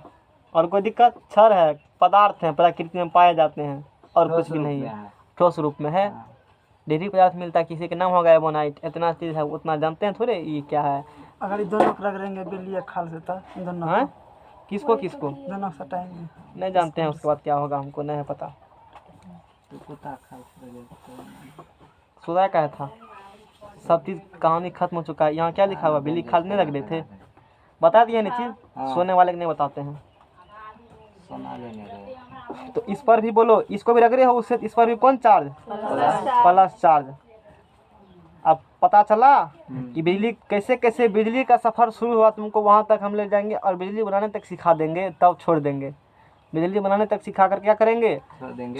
और कोई दिक्कत, क्षार है, पदार्थ हैं, प्रकृति में पाए जाते हैं, और कुछ भी नहीं है, ठोस रूप में है। डेयरी पदार्थ मिलता है, किसी के नाम होगा एबोनाइट, इतना चीज़ है, उतना जानते हैं थोड़े ये क्या है। अगर ये दोनों को रगड़ेंगे बिल्ली खाल से तो दोनों हाँ, किसको किसको दोनों सटाएंगे, नहीं जानते हैं, उसके बाद क्या होगा हमको नहीं है पता। सुधा का था, सब चीज़ कहानी खत्म हो चुका है। यहाँ क्या लिखा हुआ, बिल्ली खाल नहीं रख रहे थे, बता दिए ना चीज़, सोने वाले को नहीं बताते हैं। तो इस पर भी बोलो, इसको भी रख रहे हो, उससे इस पर भी कौन चार्ज, प्लस चार्ज। अब पता चला कि बिजली कैसे कैसे बिजली का सफ़र शुरू हुआ, तुमको वहाँ तक हम ले जाएंगे और बिजली बनाने तक सिखा देंगे, तब छोड़ देंगे। बिजली बनाने तक सिखा कर क्या करेंगे,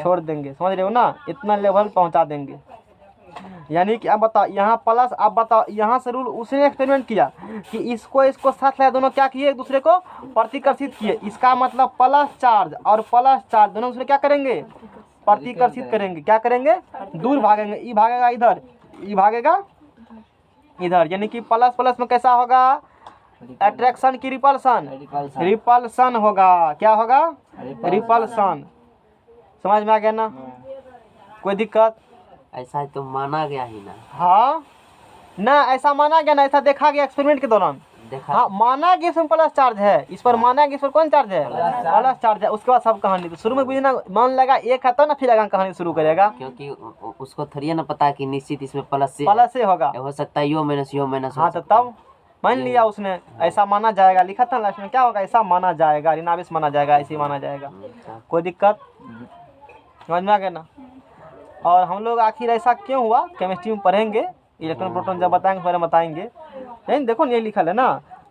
छोड़ देंगे, समझ रहे हो ना, इतना लेवल पहुँचा देंगे। यानी कि अब बताओ यहाँ प्लस, अब बताओ यहाँ से रूल उसने एक्सपेरिमेंट किया कि इसको साथ लाया, दोनों क्या किए, एक दूसरे को प्रतिकर्षित किए। इसका मतलब प्लस चार्ज और प्लस चार्ज दोनों दूसरे क्या करेंगे, प्रतिकर्षित करेंगे। क्या करेंगे, दूर भागेंगे, ई भागेगा इधर, ई भागेगा इधर। यानी कि प्लस प्लस में कैसा होगा, अट्रैक्शन की रिपल्सन होगा। क्या होगा, रिपल्सन। समझ में आ गया ना, कोई दिक्कत। ऐसा है तो माना गया ही ना। हाँ ना, ऐसा माना गया ना, ऐसा देखा गया एक्सपेरिमेंट के दौरान। देखा, हाँ माना गया इसमें प्लस चार्ज है, इस पर माना गया इस पर कौन चार्ज है, प्लस चार्ज है। उसके बाद सब कहानी, तो शुरू में बुझना मान लगा एक है तो ना, फिर आगे कहानी शुरू करेगा, क्योंकि उसको थोड़ी ना पता कि निश्चित इसमें प्लस से होगा। हो सकता है यो माइनस हाँ तो तब मान लिया उसने, ऐसा माना जाएगा, लिखा था लास्ट में क्या होगा, ऐसा माना जाएगा, ऋणावेश माना जाएगा, ऐसे माना जाएगा। कोई दिक्कत, समझ में आ गया ना। और हम लोग आखिर ऐसा क्यों हुआ, केमिस्ट्री में पढ़ेंगे, इलेक्ट्रॉन प्रोटॉन जब बताएंगे पहले बताएंगे। लेकिन देखो ये लिखा है ना,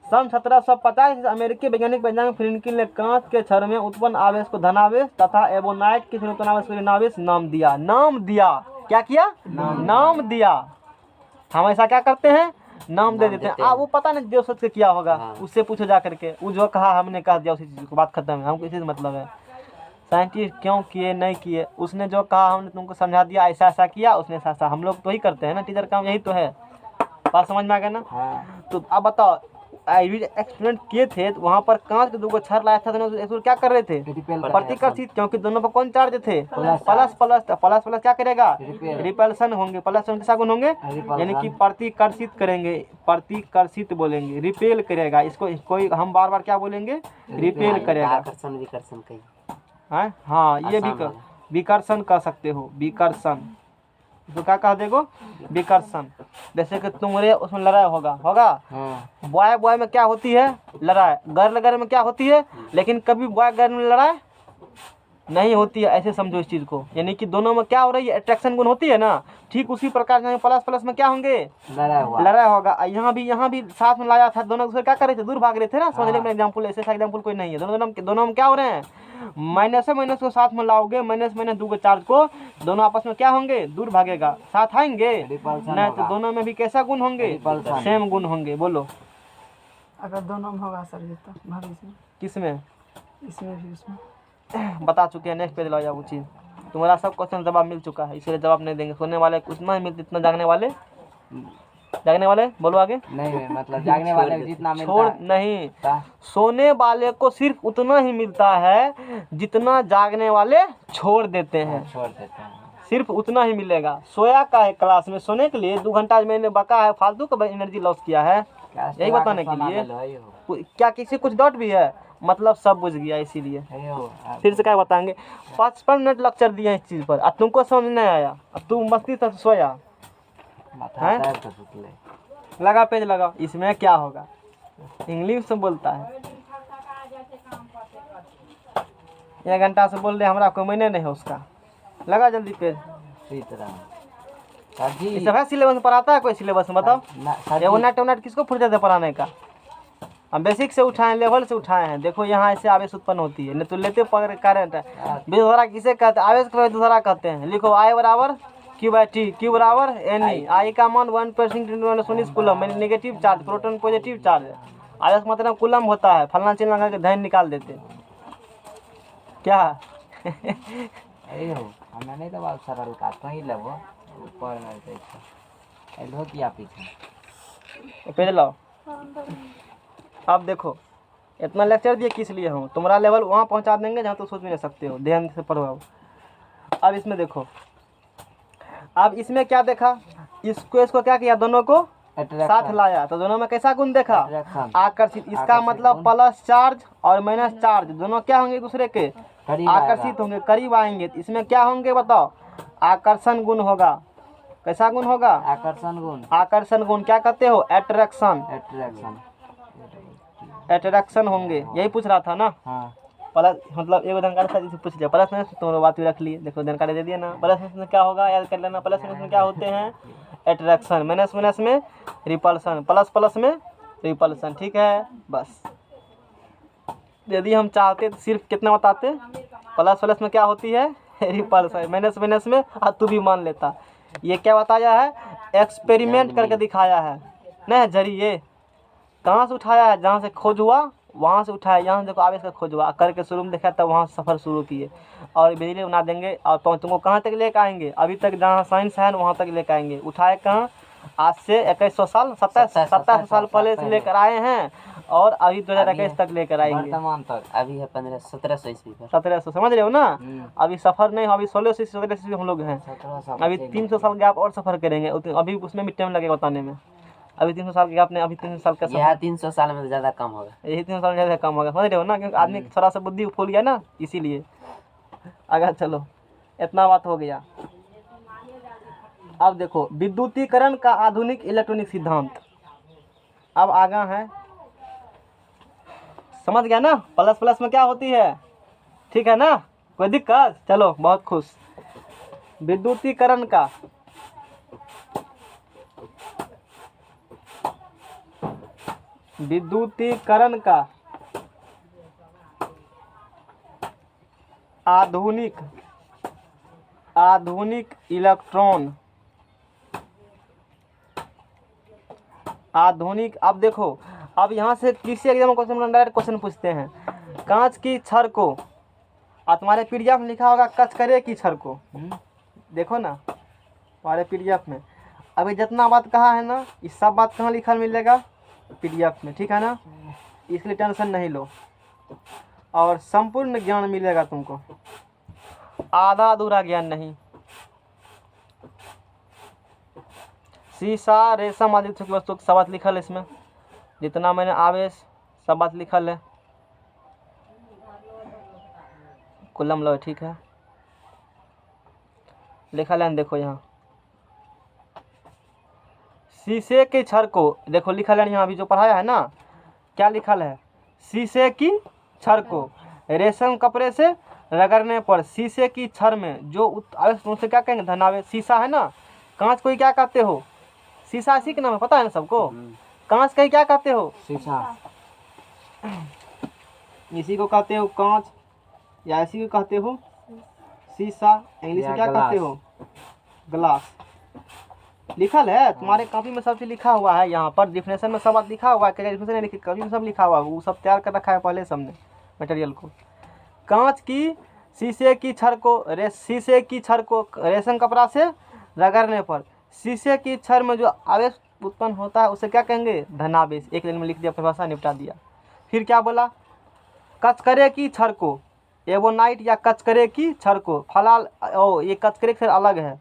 सन 1750 अमेरिकी वैज्ञानिक बेंजामिन फ्रैंकलिन ने कांच के छड़ में उत्पन्न आवेश को धनावेश तथा एबोनाइट के उत्पन्न आवेश को ऋणावेश नाम दिया। क्या किया, नाम दिया। हम ऐसा क्या करते हैं, नाम दे देते हैं। वो पता नहीं जो सोच के किया होगा, उससे पूछो जा करके, वो जो कहा हमने कह दिया उसी चीज़ को, बात खत्म है। हमको इसी से मतलब है, साइंटिस्ट क्यों किए नहीं किए, उसने जो कहा हमने तुमको समझा दिया, ऐसा ऐसा किया उसने, ऐसा ऐसा। हम लोग तो ही करते हैं ना, टीचर काम यही तो है। बात समझ में आ गया ना। तो अब बताओ, एक्सपेरिमेंट किए थे तो वहाँ पर कांच के 2 छड़ लाया था, दोनों क्या कर रहे थे, प्रतिकर्षित, क्योंकि दोनों पर कौन चार्ज थे, प्लस प्लस क्या करेगा, रिपल्सन होंगे, प्लस के साथ गुण होंगे, यानी कि प्रतिकर्षित करेंगे, प्रतिकर्षित बोलेंगे, रिपेल करेगा। इसको कोई हम बार बार क्या बोलेंगे, रिपेल करेगा। आकर्षण विकर्षण कही, हाँ ये भी विकर्षण कह सकते हो, विकर्षण। तो क्या कह देगो, विकर्षण। जैसे कि तुम्हारे उसमें लड़ाई होगा बॉय बॉय में क्या होती है, लड़ाई। गर्ल में क्या होती है, लेकिन कभी बॉय गर्ल में लड़ाई नहीं होती है, ऐसे समझो इस चीज़ को। यानी कि दोनों में क्या हो रही है, अट्रैक्शन गुण होती है ना। ठीक उसी प्रकार से प्लस प्लस में क्या होंगे, लड़ाई होगा। यहाँ भी साथ में लाया था, दोनों दूसरे क्या कर रहे थे, दूर भाग रहे थे ना। समझने में एग्जाम्पल, ऐसे एग्जाम्पल कोई नहीं है। दोनों में क्या हो रहे हैं, माइनस से माइनस को साथ में लाओगे, माइनस माइनस 2 के चार्ज को, दोनों आपस में क्या होंगे, दूर भागेगा, साथ आएंगे रिपल्सन नहीं, तो दोनों में भी कैसा गुण होंगे, रिपल्सन। सेम गुण होंगे। बोलो अगर दोनों में होगा सर ये तो भविष्य में, किसमें, इसमें भी उसमें। बता चुके हैं। नेक्स्ट पेज लाओ वो चीज़, तुम्हारा सब क्वेश्चन जवाब मिल चुका है, इसलिए जवाब नहीं देंगे। सोने वाले उतना ही मिलते, इतना जागने वाले बोलो आगे। नहीं मतलब जागने वाले को जितना मिलता छोड़ है नहीं, ता- सोने वाले को सिर्फ उतना ही मिलता है जितना जागने वाले छोड़ देते हैं, छोड़ देते हैं। सिर्फ उतना ही मिलेगा। सोया का है क्लास में, सोने के लिए 2 घंटा मैंने बका है, फालतू का एनर्जी लॉस किया है, क्लास यही लगा बताने के के सोना लिए। ले लो, है हो। क्या किसी कुछ डाउट भी है, मतलब सब बुझ गया इसीलिए। है हो। फिर से क्या बताएंगे, 55 मिनट लेक्चर दिए हैं इस चीज़ पर, अब तुमको समझ नहीं आया, अब तू मस्ती से सोया। माथा हैं? दर्द तो सुतले। लगा पेज लगा, इसमें क्या होगा, इंग्लिश में बोलता है, 1 घंटा से बोल रहे हमरा कोई महीने नहीं है उसका। लगा जल्दी पेज। सीताराम सर जी। ये सब है सिलेबस में पढ़ाता है कोई सिलेबस में, बताओ। सर ये जी, नेट नेट किसको फुर्सत है पढ़ाने का, हम बेसिक से उठाए, लेवल से उठाए हैं। देखो यहाँ ऐसे आवेश उत्पन्न होती है, नहीं तो लेते पकड़ करंट है। विद्युत किसे कहते हैं, आवेश को विद्युत धारा कहते हैं। लिखो आई बराबर क्यू बाई टी, क्यू बराबर एन ई, आई का मान 1% कूलम, मैंने negative charge, proton positive charge, आवेश का मतलब कूलम होता है, फलना चिन्ह लगा के धैन निकाल देते क्या। है हो। हमें नहीं तो बात सरल का तो ही लेबो ऊपर में देखो एलो किया पीछे पेज लाओ। अब देखो इतना लेक्चर दिए किस लिए हूँ, तुम्हारा लेवल वहाँ पहुँचा देंगे जहाँ तो सोच भी नहीं सकते हो, ध्यान से पढ़ो। अब इसमें देखो, अब इसमें क्या देखा, इसको क्या किया, दोनों को साथ लाया, तो दोनों में कैसा गुण देखा, आकर्षित। इसका मतलब प्लस चार्ज और माइनस चार्ज दोनों क्या होंगे, एक दूसरे के आकर्षित होंगे, करीब आएंगे। तो इसमें क्या होंगे बताओ, आकर्षण गुण होगा। कैसा गुण होगा, आकर्षण गुण। आकर्षण गुण क्या कहते हो, अट्रैक्शन, अट्रैक्शन अट्रैक्शन होंगे। यही पूछ रहा था ना। हाँ प्लस मतलब एक जानकारी से पूछ लिया, प्लस माइनस तुम्हारा बात भी रख लिए। देखो जानकारी दे दिया ना, प्लस माइनस में क्या होगा याद कर लेना, प्लस माइनस में क्या होते हैं, अट्रैक्शन, माइनस माइनस में रिपल्सन, प्लस प्लस में रिपल्सन। ठीक है, बस यदि हम चाहते तो सिर्फ कितना बताते, प्लस प्लस में क्या होती है, रिपल्सन, माइनस माइनस में तू भी मान लेता। ये क्या बताया है, एक्सपेरिमेंट करके दिखाया है, नहीं जरिए कहाँ से उठाया है, जहाँ से खोज हुआ वहाँ से उठाया। यहाँ से देखो आवेश का खोज हुआ, करके शुरू में देखा तब वहाँ से सफ़र शुरू किए, और बिजली बना देंगे और तुमको कहाँ तक लेकर आएंगे, अभी तक जहाँ साइंस है वहाँ तक लेकर आएंगे। उठाए कहाँ, आज से 2100 साल 27 साल पहले से लेकर आए हैं, और अभी 2021 तक लेकर आएंगे, वर्तमान तक। अभी है 1700 ईस्वी पर। 1700, समझ रहे हो ना। अभी सफ़र नहीं, अभी 1600 से 1700 से हम लोग हैं, 17 साल अभी 300 साल गैप और सफ़र करेंगे, अभी उसमें भी टाइम लगेगा बताने में। अभी 300 साल के गैप ने, अभी 300 साल का यह 300 साल में तो ज़्यादा कम होगा। यही 300 साल ज़्यादा कम होगा, समझ रहे हो ना, क्योंकि आदमी थोड़ा सा बुद्धि फूल गया ना, इसीलिए। अगर चलो इतना बात हो गया। अब देखो विद्युतीकरण का आधुनिक इलेक्ट्रॉनिक सिद्धांत, अब आगा है, समझ गया ना, प्लस प्लस में क्या होती है, ठीक है ना, कोई दिक्कत, चलो बहुत खुश। विद्युतीकरण का आधुनिक इलेक्ट्रॉन, आधुनिक। अब देखो, अब यहाँ से किसी एग्जाम में क्वेश्चन डायरेक्ट क्वेश्चन पूछते हैं, कांच की छड़ को, और तुम्हारे पीडीएफ में लिखा होगा कचकरे की छड़ को, देखो ना तुम्हारे पीडीएफ में। अभी जितना बात कहा है ना, ये सब बात कहाँ लिखा मिलेगा, पीडीएफ में, ठीक है ना, इसलिए टेंशन नहीं लो, और संपूर्ण ज्ञान मिलेगा तुमको, आधा अधूरा ज्ञान नहीं। शीशा, रेशम आदि की वस्तु सब बात लिखल है इसमें, जितना मैंने आवेश सब बात लिखल है, कूलम लो, ठीक है, लिखल है, देखो यहाँ शीशे के छड़ को, देखो लिखल है यहाँ, अभी जो पढ़ाया है ना, क्या लिखल है, शीशे की छड़ को रेशम कपड़े से रगड़ने पर शीशे की छड़ में जो आवेश, उनसे क्या कहेंगे, धनावेश। शीशा है ना, कांच को ही क्या कहते हो, शीशा इसी के नाम है, पता है ना सबको, कांच का ही क्या कहते हो, शीशा, इसी को कहते हो कांच, या इसी को कहते हो शीशा, इंग्लिश में क्या कहते हो? ग्लास। लिखल है तुम्हारे कॉपी में, सब चीज लिखा हुआ है यहाँ पर, डिफिनेशन में सब बात लिखा हुआ है। क्या डिफिनेशन नहीं लिखी, कॉपी में सब लिखा हुआ है, वो सब तैयार कर रखा है पहले सबने मटेरियल को। कांच की शीशे की छड़ को शीशे की छड़ को रेशम कपड़ा से रगड़ने पर शीशे की छड़ में जो आवेश उत्पन्न होता है उसे क्या कहेंगे? धनावेश। एक लाइन में लिख दिया, परिभाषा निपटा दिया। फिर क्या बोला? कचकरे की छड़ को एबोनाइट या कचकरे की छड़ को फलाल, ओ ये कचकरे से अलग है,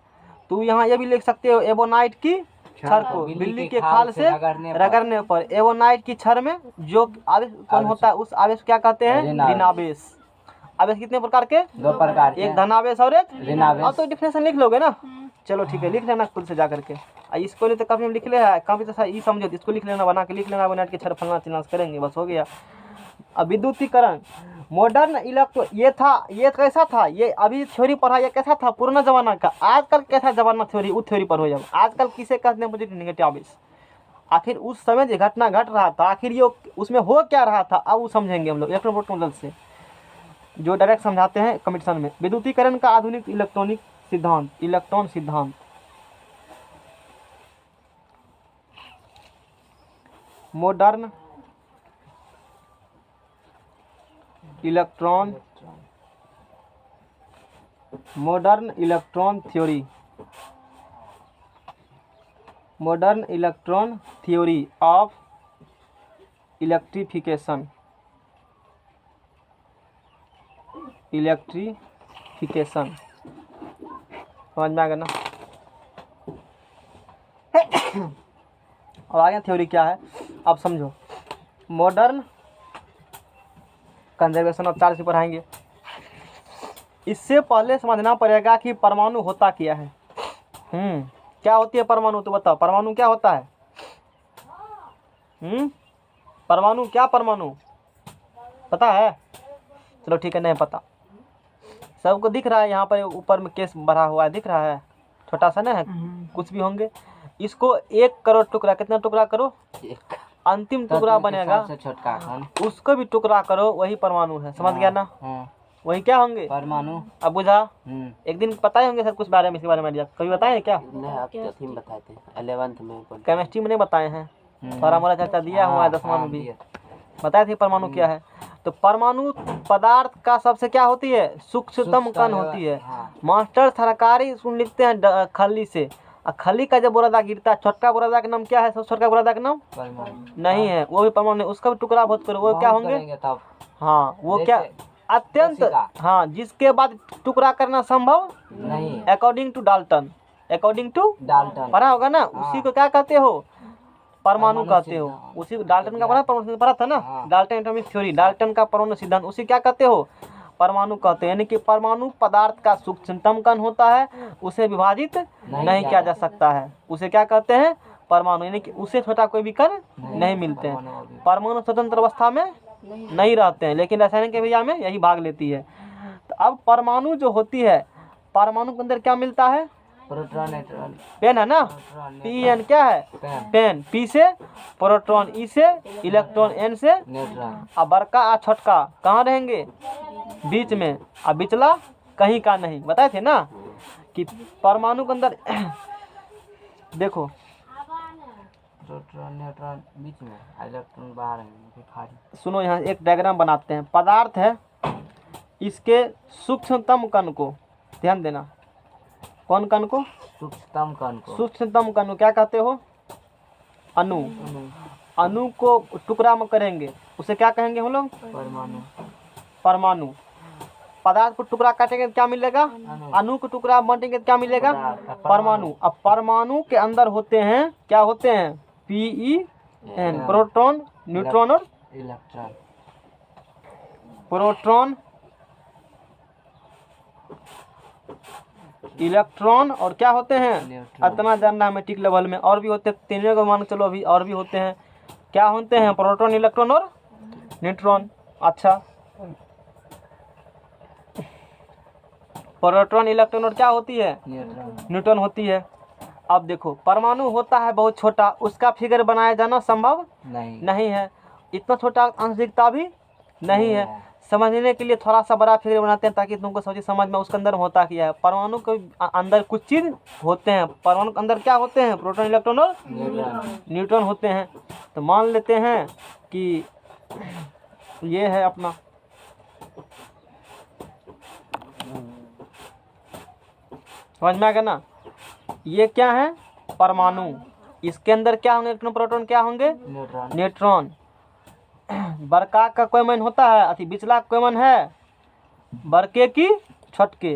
तो यहाँ ये भी लिख सकते हो एबोनाइट की छड़ को बिल्ली के खाल से रगड़ने पर एबोनाइट की छड़ में जो आवेश उत्पन्न होता है उस आवेश क्या कहते हैं? ऋणावेश। आवेश कितने प्रकार के? 2 प्रकार के, एक धनावेश और एक ऋणावेश। अब तो डिफिनेशन लिख लोगे ना? चलो ठीक है, लिख लेना खुद से जा करके। इसको नहीं तो कभी लिख ले है, कभी तो ये समझो, इसको लिख लेना, बना के लिख लेना, एबोनाइट की छड़ फलना चिल्लास करेंगे, बस हो गया। अब विद्युतीकरण, मॉडर्न इलेक्ट्रो, ये कैसा था? ये अभी थ्योरी पढ़ा, ये कैसा था? पुराना जमाना का। आजकल कैसा जमाना थ्योरी, उस थ्योरी पर हो जाओ। आजकल किसे कहते हैं? पॉजिटिव नेगेटिव आवेश। आखिर उस समय जो घटना घट रहा था, आखिर ये उसमें हो क्या रहा था, अब वो समझेंगे हम लोग इलेक्ट्रॉन प्रोटॉन मॉडल से, जो डायरेक्ट समझाते हैं कंपटीशन में। विद्युतीकरण का आधुनिक इलेक्ट्रॉनिक सिद्धांत, इलेक्ट्रॉन सिद्धांत। Modern electron theory, modern electron theory of electrification, समझ में आ गया ना? और आगे थ्योरी क्या है अब समझो। मॉडर्न कंजर्वेशन ऑफ चार्ज से पढ़ाएंगे। इससे पहले समझना पड़ेगा कि परमाणु होता क्या है। क्या होती है परमाणु? तो बताओ परमाणु क्या होता है? परमाणु क्या? परमाणु पता है? चलो ठीक है, नहीं पता। सबको दिख रहा है यहाँ पर ऊपर में केस बढ़ा हुआ है, दिख रहा है, छोटा सा ना है, कुछ भी होंगे। इसको 1 करोड़ टुकड़ा, कितना टुकड़ा करो? अंतिम टुकड़ा बनेगा, उसको भी टुकड़ा करो, वही परमाणु है। समझ गया ना? वही क्या होंगे? परमाणु। अब बुझा? एक दिन बताए होंगे सर कुछ बारे में, इसके बारे में आइडिया कभी बताए क्या? नहीं, आप तो थीम बताए थे 11th में। केमिस्ट्री में नहीं बताए हैं, थोड़ा मोड़ा चर्चा दिया हुआ है 10वां में भी बताए थे परमाणु क्या है। तो परमाणु पदार्थ का सबसे क्या होती है? सूक्ष्मतम कण होती है। मास्टर सरकारी सुन लिखते हैं खली से, और खली का जब बुरादा गिरता है, छोटका बुरादा का नाम क्या है? सबसे छोटका बुरादा का नाम नहीं है, वो भी परमाणु, उसका भी टुकड़ा बहुत करो, वो क्या होंगे? हाँ, वो क्या? अत्यंत, हाँ, जिसके बाद टुकड़ा करना संभव नहीं। अकॉर्डिंग टू डाल्टन पढ़ा होगा ना? उसी को क्या कहते हो? परमाणु कहते हो। उसी डाल्टन का पढ़ा था ना, डाल्टन एटॉमिक थ्योरी, डाल्टन का परमाणु सिद्धांत, उसी क्या कहते हो? परमाणु कहते हैं। यानी कि परमाणु पदार्थ का सूक्ष्मतम कण होता है, उसे विभाजित नहीं किया जा सकता है, उसे क्या कहते हैं? परमाणु। यानी कि उससे छोटा कोई भी कण नहीं मिलते हैं। परमाणु स्वतंत्र अवस्था में नहीं रहते हैं, लेकिन रासायनिक अभिक्रिया में यही भाग लेती है। तो अब परमाणु जो होती है, परमाणु के अंदर क्या मिलता है? प्रोटॉन, पेन है ना, पी एन क्या है? पेन। पी से प्रोटॉन, ई से इलेक्ट्रॉन, एन से न्यूट्रॉन। अब बड़का और छोटका कहाँ रहेंगे? बीच में। अब बिचला कहीं का नहीं। बताए थे ना कि परमाणु के अंदर देखो, प्रोटॉन न्यूट्रॉन बीच में, इलेक्ट्रॉन बाहर है, खाली। सुनो, यहाँ एक डायग्राम बनाते हैं। पदार्थ है, इसके सूक्ष्मतम कण को ध्यान देना। कौन कण को? सूक्ष्मतम कण को। सूक्ष्मतम कण को क्या कहते हो? अणु। अणु को टुकड़ा में करेंगे, उसे क्या कहेंगे हम लोग? परमाणु। पदार्थ को टुकड़ा काटेंगे तो क्या मिलेगा? अणु को टुकड़ा बांटेंगे तो क्या मिलेगा? परमाणु। अब परमाणु के अंदर होते हैं, क्या होते हैं? PeN, प्रोटॉन, न्यूट्रॉन और इलेक्ट्रॉन। प्रोटॉन, इलेक्ट्रॉन और क्या होते हैं? इतना जानना हमें टिक लेवल में। और भी होते हैं, तीनों को मान चलो, अभी और भी होते हैं। क्या होते हैं? प्रोटॉन, इलेक्ट्रॉन और न्यूट्रॉन। अच्छा, प्रोटॉन, इलेक्ट्रॉन और क्या होती है? न्यूट्रॉन होती है। अब देखो, परमाणु होता है बहुत छोटा, उसका फिगर बनाया जाना संभव नहीं है। इतना छोटा अंश दिखता भी नहीं है। समझने के लिए थोड़ा सा बड़ा फिगर बनाते हैं ताकि तुमको सब चीज़ समझ में उसके अंदर होता क्या है। परमाणु के अंदर कुछ चीज़ होते हैं। परमाणु के अंदर क्या होते हैं? प्रोटॉन, इलेक्ट्रॉन और न्यूट्रॉन होते हैं। तो मान लेते हैं कि ये है अपना समझ में आ गया ना। ये क्या है? परमाणु। इसके अंदर क्या होंगे? इलेक्ट्रॉन प्रोटॉन क्या होंगे? न्यूट्रॉन। बड़का का कोई मन होता है, अति बिचला का कोई मन है, बड़के की छोटके।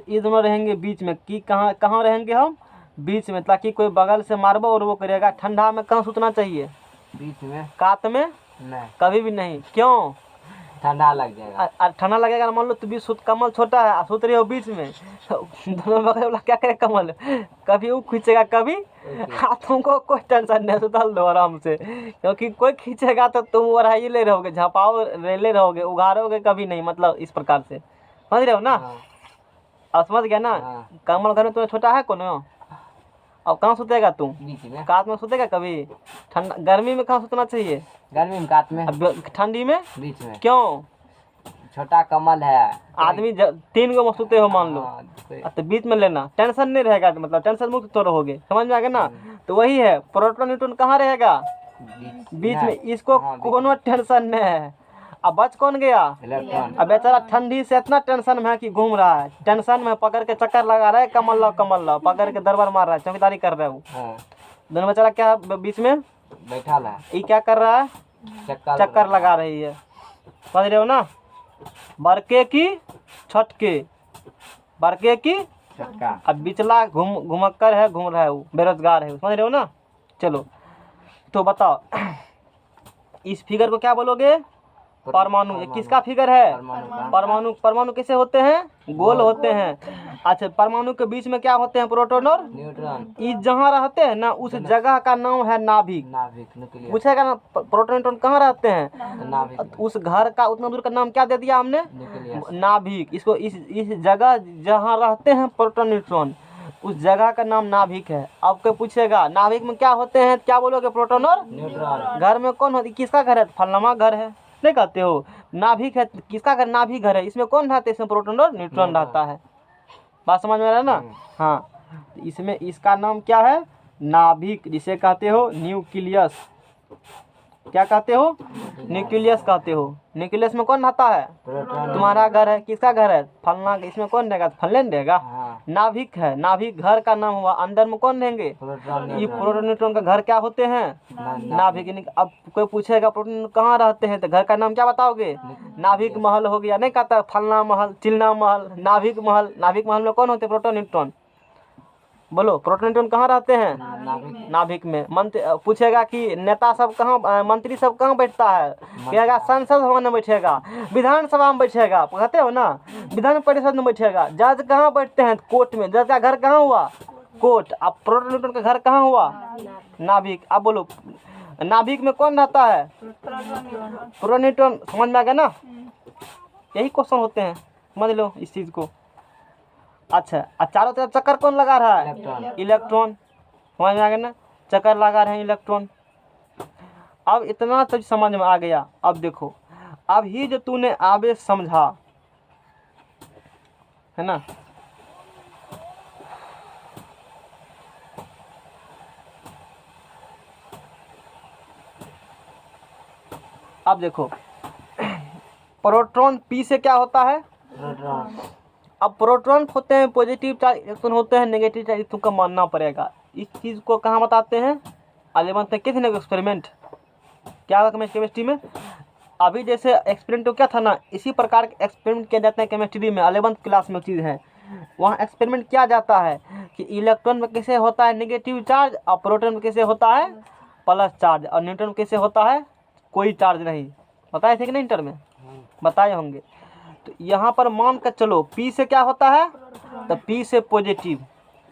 ये दोनों रहेंगे बीच में। कि कहाँ कहाँ रहेंगे हम? बीच में, ताकि कोई बगल से मारबो और वो करेगा। ठंडा में कहाँ सुतना चाहिए? बीच में। कात में नहीं, कभी भी नहीं। क्यों? ठंडा लग जाएगा। ठंडा लगेगा। मान लो तू भी सुत, कमल छोटा है, सुत रही हो बीच में, दोनों बगल वाला क्या करे? कमल कभी वो खींचेगा, कभी तुमको कोई टेंशन नहीं, सुतल दो आराम से। क्योंकि कोई खींचेगा तो तुम ओढ़ाई ले रहोगे, झपाओ ले रहोगे, उगारोगे कभी नहीं। मतलब इस प्रकार से समझ रहे हो ना? हाँ। अब समझ गया ना? हाँ। कमल घर में तुम्हें छोटा है कोनो? अब कहाँ सुतेगा तुम? बीच में। कात में सुतेगा कभी? ठंडा गर्मी में कहाँ सुतना चाहिए? गर्मी में कात में। अब ठंडी में बीच में। क्यों? छोटा कमल है। आदमी 3 गो में सुते हो मान लो, हाँ, तो बीच में लेना, टेंशन नहीं रहेगा। मतलब टेंशन मुक्त तो रहोगे। समझ में आ गया ना? तो वही है, प्रोटॉन न्यूट्रॉन कहाँ रहेगा? बीच में। इसको हाँ, कोनो टेंशन नहीं है। अब बच कौन गया? इलेक्ट्रॉन। अब बेचारा ठंडी से इतना टेंशन में है कि घूम रहा है। टेंशन में पकड़ के चक्कर लगा रहा है, कमल लाओ पकड़ के दरबार मार रहा है, चौकीदारी कर रहा है वो। हाँ। दोनों बेचारा क्या है बीच में? बैठा है। ये क्या कर रहा है? चक्कर लगा रही है। समझ रहे हो ना? बड़के की छोटके, बड़के की छोटका। अब बिचला घुमक्कर है, घूम रहा है वो, बेरोजगार है। समझ रहे हो ना? चलो तो बताओ, इस फिगर को क्या बोलोगे? परमाणु। ये किसका फिगर है? परमाणु। परमाणु कैसे होते हैं? गोल होते हैं। अच्छा, परमाणु के बीच में क्या होते हैं? प्रोटॉन और न्यूट्रॉन। ये जहाँ रहते हैं ना, उस जगह का नाम है नाभिक। नाभिक, न्यूक्लियस। पूछेगा ना प्रोटॉन न्यूट्रॉन कहाँ रहते हैं? नाभिक। उस घर का उतना दूर का नाम क्या दे दिया हमने? न्यूक्लियस। नाभिक। इसको इस जगह जहाँ रहते हैं प्रोटॉन न्यूट्रॉन, उस जगह का नाम नाभिक है। अब कोई पूछेगा नाभिक में क्या होते हैं? क्या बोलोगे? प्रोटॉन और न्यूट्रॉन। घर में कौन होती? किसका घर है? फलनमा घर है, नहीं कहते हो? नाभिक है, किसका घर? नाभिक घर है। इसमें कौन रहता है? इसमें प्रोटॉन और न्यूट्रॉन रहता है। बात समझ में आ रहा है ना? हाँ। इसमें इसका नाम क्या है? नाभिक, जिसे कहते हो न्यूक्लियस। क्या कहते हो? न्यूक्लियस कहते हो। न्यूक्लियस में कौन रहता है? प्रोटॉन। तुम्हारा घर है, किसका घर है? फलना। इसमें कौन रहेगा? फलने रहेगा। हाँ। नाभिक है, नाभिक घर का नाम हुआ। अंदर में कौन रहेंगे? प्रोटॉन। ये प्रोटॉन न्यूट्रॉन का घर क्या होते हैं? नाभिक। अब कोई पूछेगा प्रोटॉन कहाँ रहते हैं, तो घर का नाम क्या बताओगे? नाभिक महल हो गया। नहीं कहता फलना महल, चिलना महल, नाभिक महल। नाभिक महल में कौन होते हैं? Proton neutron. बोलो, प्रोटॉन न्यूट्रॉन कहाँ रहते हैं? नाभिक में। मंत्री पूछेगा कि नेता सब कहाँ, मंत्री सब कहाँ बैठता है? कहेगा संसद भवन में बैठेगा, विधानसभा में बैठेगा। कहते हो ना? विधान परिषद में बैठेगा। जज कहाँ बैठते हैं? कोर्ट में। जज का घर कहाँ हुआ? कोर्ट। अब प्रोटॉन न्यूट्रॉन का घर कहाँ हुआ? नाभिक। अब बोलो, नाभिक में कौन रहता है? Proton neutron. समझ में आ गया ना? यही क्वेश्चन होते हैं, समझ लो इस चीज को। अच्छा, चारों तरफ चक्कर कौन लगा रहा है? इलेक्ट्रॉन। समझ में आ गया ना? चक्कर लगा रहे हैं इलेक्ट्रॉन। अब इतना तो समझ में आ गया। अब देखो, अब ही जो तूने आवेश समझा है ना, अब देखो प्रोटॉन पी से क्या होता है? प्रोटॉन। अब प्रोटॉन होते हैं पॉजिटिव चार्ज, इलेक्ट्रॉन होते हैं नेगेटिव चार्ज। तुमको मानना पड़ेगा। इस चीज़ को कहाँ बताते हैं? 11th में किसी ने एक्सपेरिमेंट क्या होगा केमिस्ट्री में? अभी जैसे एक्सपेरिमेंट तो क्या था ना, इसी प्रकार के एक्सपेरिमेंट किए जाते हैं केमिस्ट्री में। 11th क्लास में चीज़ है, वहाँ एक्सपेरिमेंट किया जाता है कि इलेक्ट्रॉन में कैसे होता है नेगेटिव चार्ज, और प्रोटॉन में कैसे होता है प्लस चार्ज, और न्यूट्रॉन में कैसे होता है कोई चार्ज नहीं। बताए थे कि नहीं इंटर में? बताए होंगे। तो यहाँ पर मान कर चलो, पी से क्या होता है? तो पी से पॉजिटिव,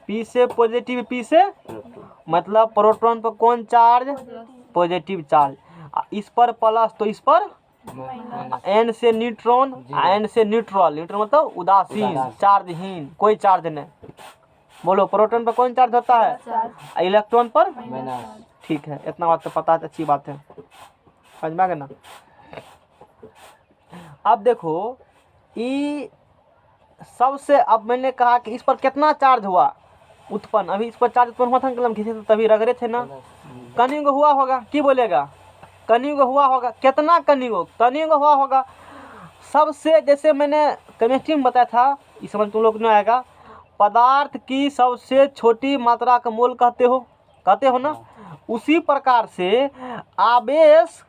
पी से पॉजिटिव, पी से मतलब प्रोटॉन पर कौन चार्ज? Positive charge. इस पर प्लस तो इस पर एन से न्यूट्रॉन, एन से न्यूट्रल। न्यूट्रल मतलब उदासीन, चार्जहीन, कोई चार्ज नहीं। बोलो, प्रोटॉन पर कौन चार्ज होता है? इलेक्ट्रॉन पर माइनस। ठीक है, इतना बात तो पता है, अच्छी बात है। समझ में आ गया ना? अब देखो ई सबसे, अब मैंने कहा कि इस पर कितना चार्ज हुआ उत्पन्न, अभी इस पर चार्ज उत्पन्न हुआ था ना, कलम खींचे तो तभी रगड़े थे ना, कनिंग हुआ होगा, की बोलेगा, कनिंग हुआ होगा, कितना कनिंग हुआ होगा सबसे, जैसे मैंने केमिस्ट्री में बताया था, इस समझ तुम लोग नहीं आएगा, पदार्थ की सबसे छोटी मात्रा का मोल कहते हो ना, उसी प्रकार से आवेश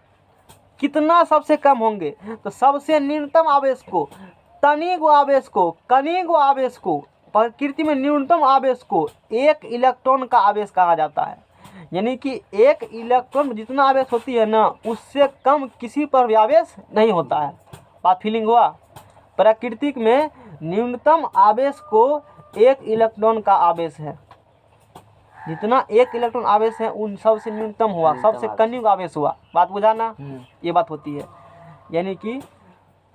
कितना सबसे कम होंगे, तो सबसे न्यूनतम आवेश को, तनिक आवेश को, कनिक आवेश को, प्रकृति में न्यूनतम आवेश को एक इलेक्ट्रॉन का आवेश कहा जाता है। यानी कि एक इलेक्ट्रॉन में जितना आवेश होती है ना, उससे कम किसी पर भी आवेश नहीं होता है। बात फीलिंग हुआ? प्राकृतिक में न्यूनतम आवेश को एक इलेक्ट्रॉन का आवेश है, जितना एक इलेक्ट्रॉन आवेश है उन सबसे न्यूनतम हुआ, सबसे कनिक आवेश हुआ। बात बुझाना, ये बात होती है। यानी कि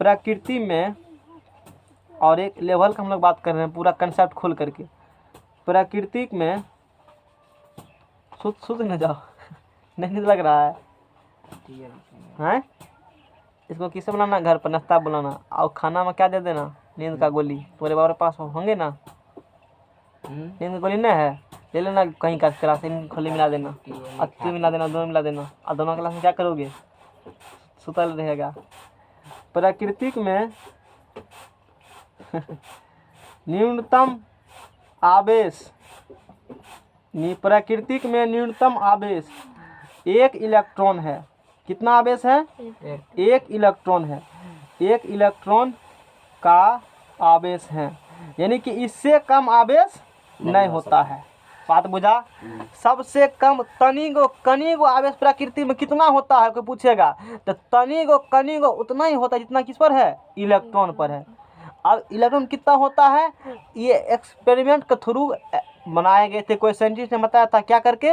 प्रकृति में, और एक लेवल का हम लोग बात कर रहे हैं पूरा कंसेप्ट खोल करके, प्राकृतिक में सुध न जाओ नहीं लग रहा है हैं? इसको किसे बनाना, घर पर नाश्ता बनाना, और खाना में क्या दे देना, नींद का गोली। तुम्हारे बाबा के पास होंगे ना नींद का गोली? नहीं है, ले लेना कहीं का क्लास, इन खोली मिला देना, अत्ती मिला देना, दोनों मिला देना, और दोनों क्लास में क्या करोगे, सुतल रहेगा। प्राकृतिक में न्यूनतम आवेश, प्राकृतिक में न्यूनतम आवेश एक इलेक्ट्रॉन है। कितना आवेश है? एक इलेक्ट्रॉन है, एक इलेक्ट्रॉन का आवेश है। यानी कि इससे कम आवेश नहीं होता है। बात बुझा? सबसे कम कनिगो आवेश प्रकृति में कितना होता है, कोई पूछेगा तो कनिगो उतना ही होता है जितना किस पर है, इलेक्ट्रॉन पर है। अब इलेक्ट्रॉन कितना होता है, ये एक्सपेरिमेंट के थ्रू बनाए गए थे। कोई साइंटिस्ट ने बताया था, क्या करके,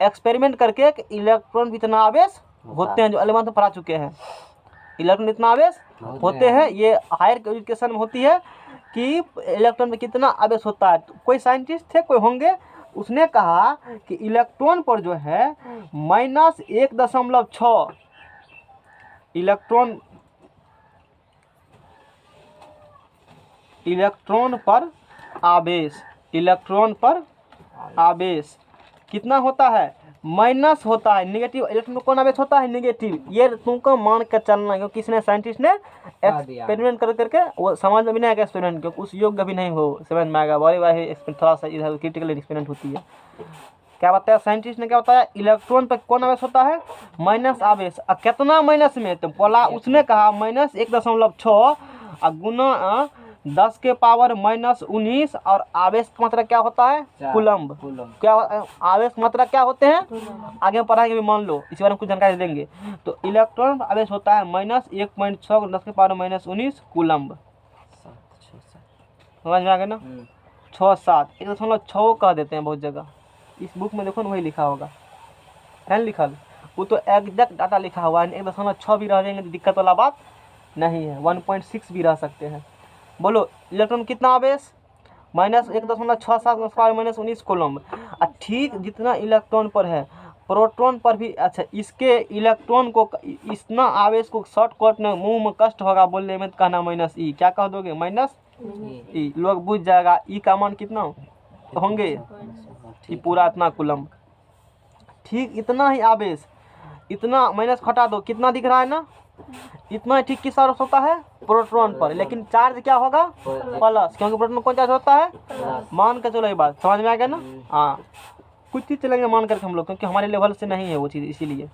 एक्सपेरिमेंट करके कि इलेक्ट्रॉन कितना आवेश होते हैं, जो 11th में पढ़ा चुके हैं। इलेक्ट्रॉन कितना आवेश होते हैं, ये हायर एजुकेशन में होती है कि इलेक्ट्रॉन में कितना आवेश होता है। कोई साइंटिस्ट थे, कोई होंगे, उसने कहा कि इलेक्ट्रॉन पर जो है -1.6 इलेक्ट्रॉन पर आवेश कितना होता है, माइनस होता है, नेगेटिव। इलेक्ट्रॉन में कौन आवेश होता है, नेगेटिव। ये तुमको मान कर चलना, क्योंकि किसने, साइंटिस्ट ने एक्सपेरिमेंट करके वो समझ में भी नहीं आएगा एक्सपेरिमेंट, क्योंकि उस योग्य भी नहीं हो समझ में आएगा। वाही थोड़ा सा इधर क्रिटिकल एक्सपेरिमेंट होती है। क्या बताया साइंटिस्ट ने, क्या बताया, इलेक्ट्रॉन पर कौन आवेश होता है, माइनस आवेश। और कितना माइनस में, तो बोला, उसने कहा -1.6 गुना 10 के पावर -19, और आवेश की मात्रा क्या होता है, कूलम्ब। क्या आवेश की मात्रा क्या होते हैं, आगे पढ़ाएंगे भी, मान लो इसी बारे में कुछ जानकारी देंगे। तो इलेक्ट्रॉन आवेश होता है -1.6 10 के पावर -19 कूलम्ब। समझ में आ गया ना? 6-7 1.6 कह देते हैं बहुत जगह। इस बुक में देखो ना, वही लिखा होगा, है लिखल, वो तो एग्जैक्ट डाटा लिखा हुआ है। 1.6 भी रह जाएंगे तो दिक्कत वाला बात नहीं है, 1.6 भी रह सकते हैं। बोलो इलेक्ट्रॉन कितना आवेश, -1.67 -19 कूलम्ब। ठीक जितना इलेक्ट्रॉन पर है, प्रोटॉन पर भी। अच्छा, इसके इलेक्ट्रॉन को, इतना आवेश को शॉर्टकट में मुंह में कष्ट होगा बोलने में, तो कहना -E। क्या कह दोगे, -E, लोग बुझ जाएगा। ई का मान कितना होंगे, ये पूरा इतना कूलम्ब। ठीक इतना ही आवेश, इतना माइनस घटा दो, कितना दिख रहा है ना, इतना ठीक किस तरफ होता है, प्रोटॉन पर। लेकिन चार्ज क्या होगा, प्लस, क्योंकि प्रोटॉन कौन चार्ज होता है, मान कर चलो। ये बात समझ में आ गया ना? हाँ, कुछ चीज चलेंगे मान करके हम लोग, क्योंकि हमारे लेवल से नहीं है वो चीज़, इसीलिए।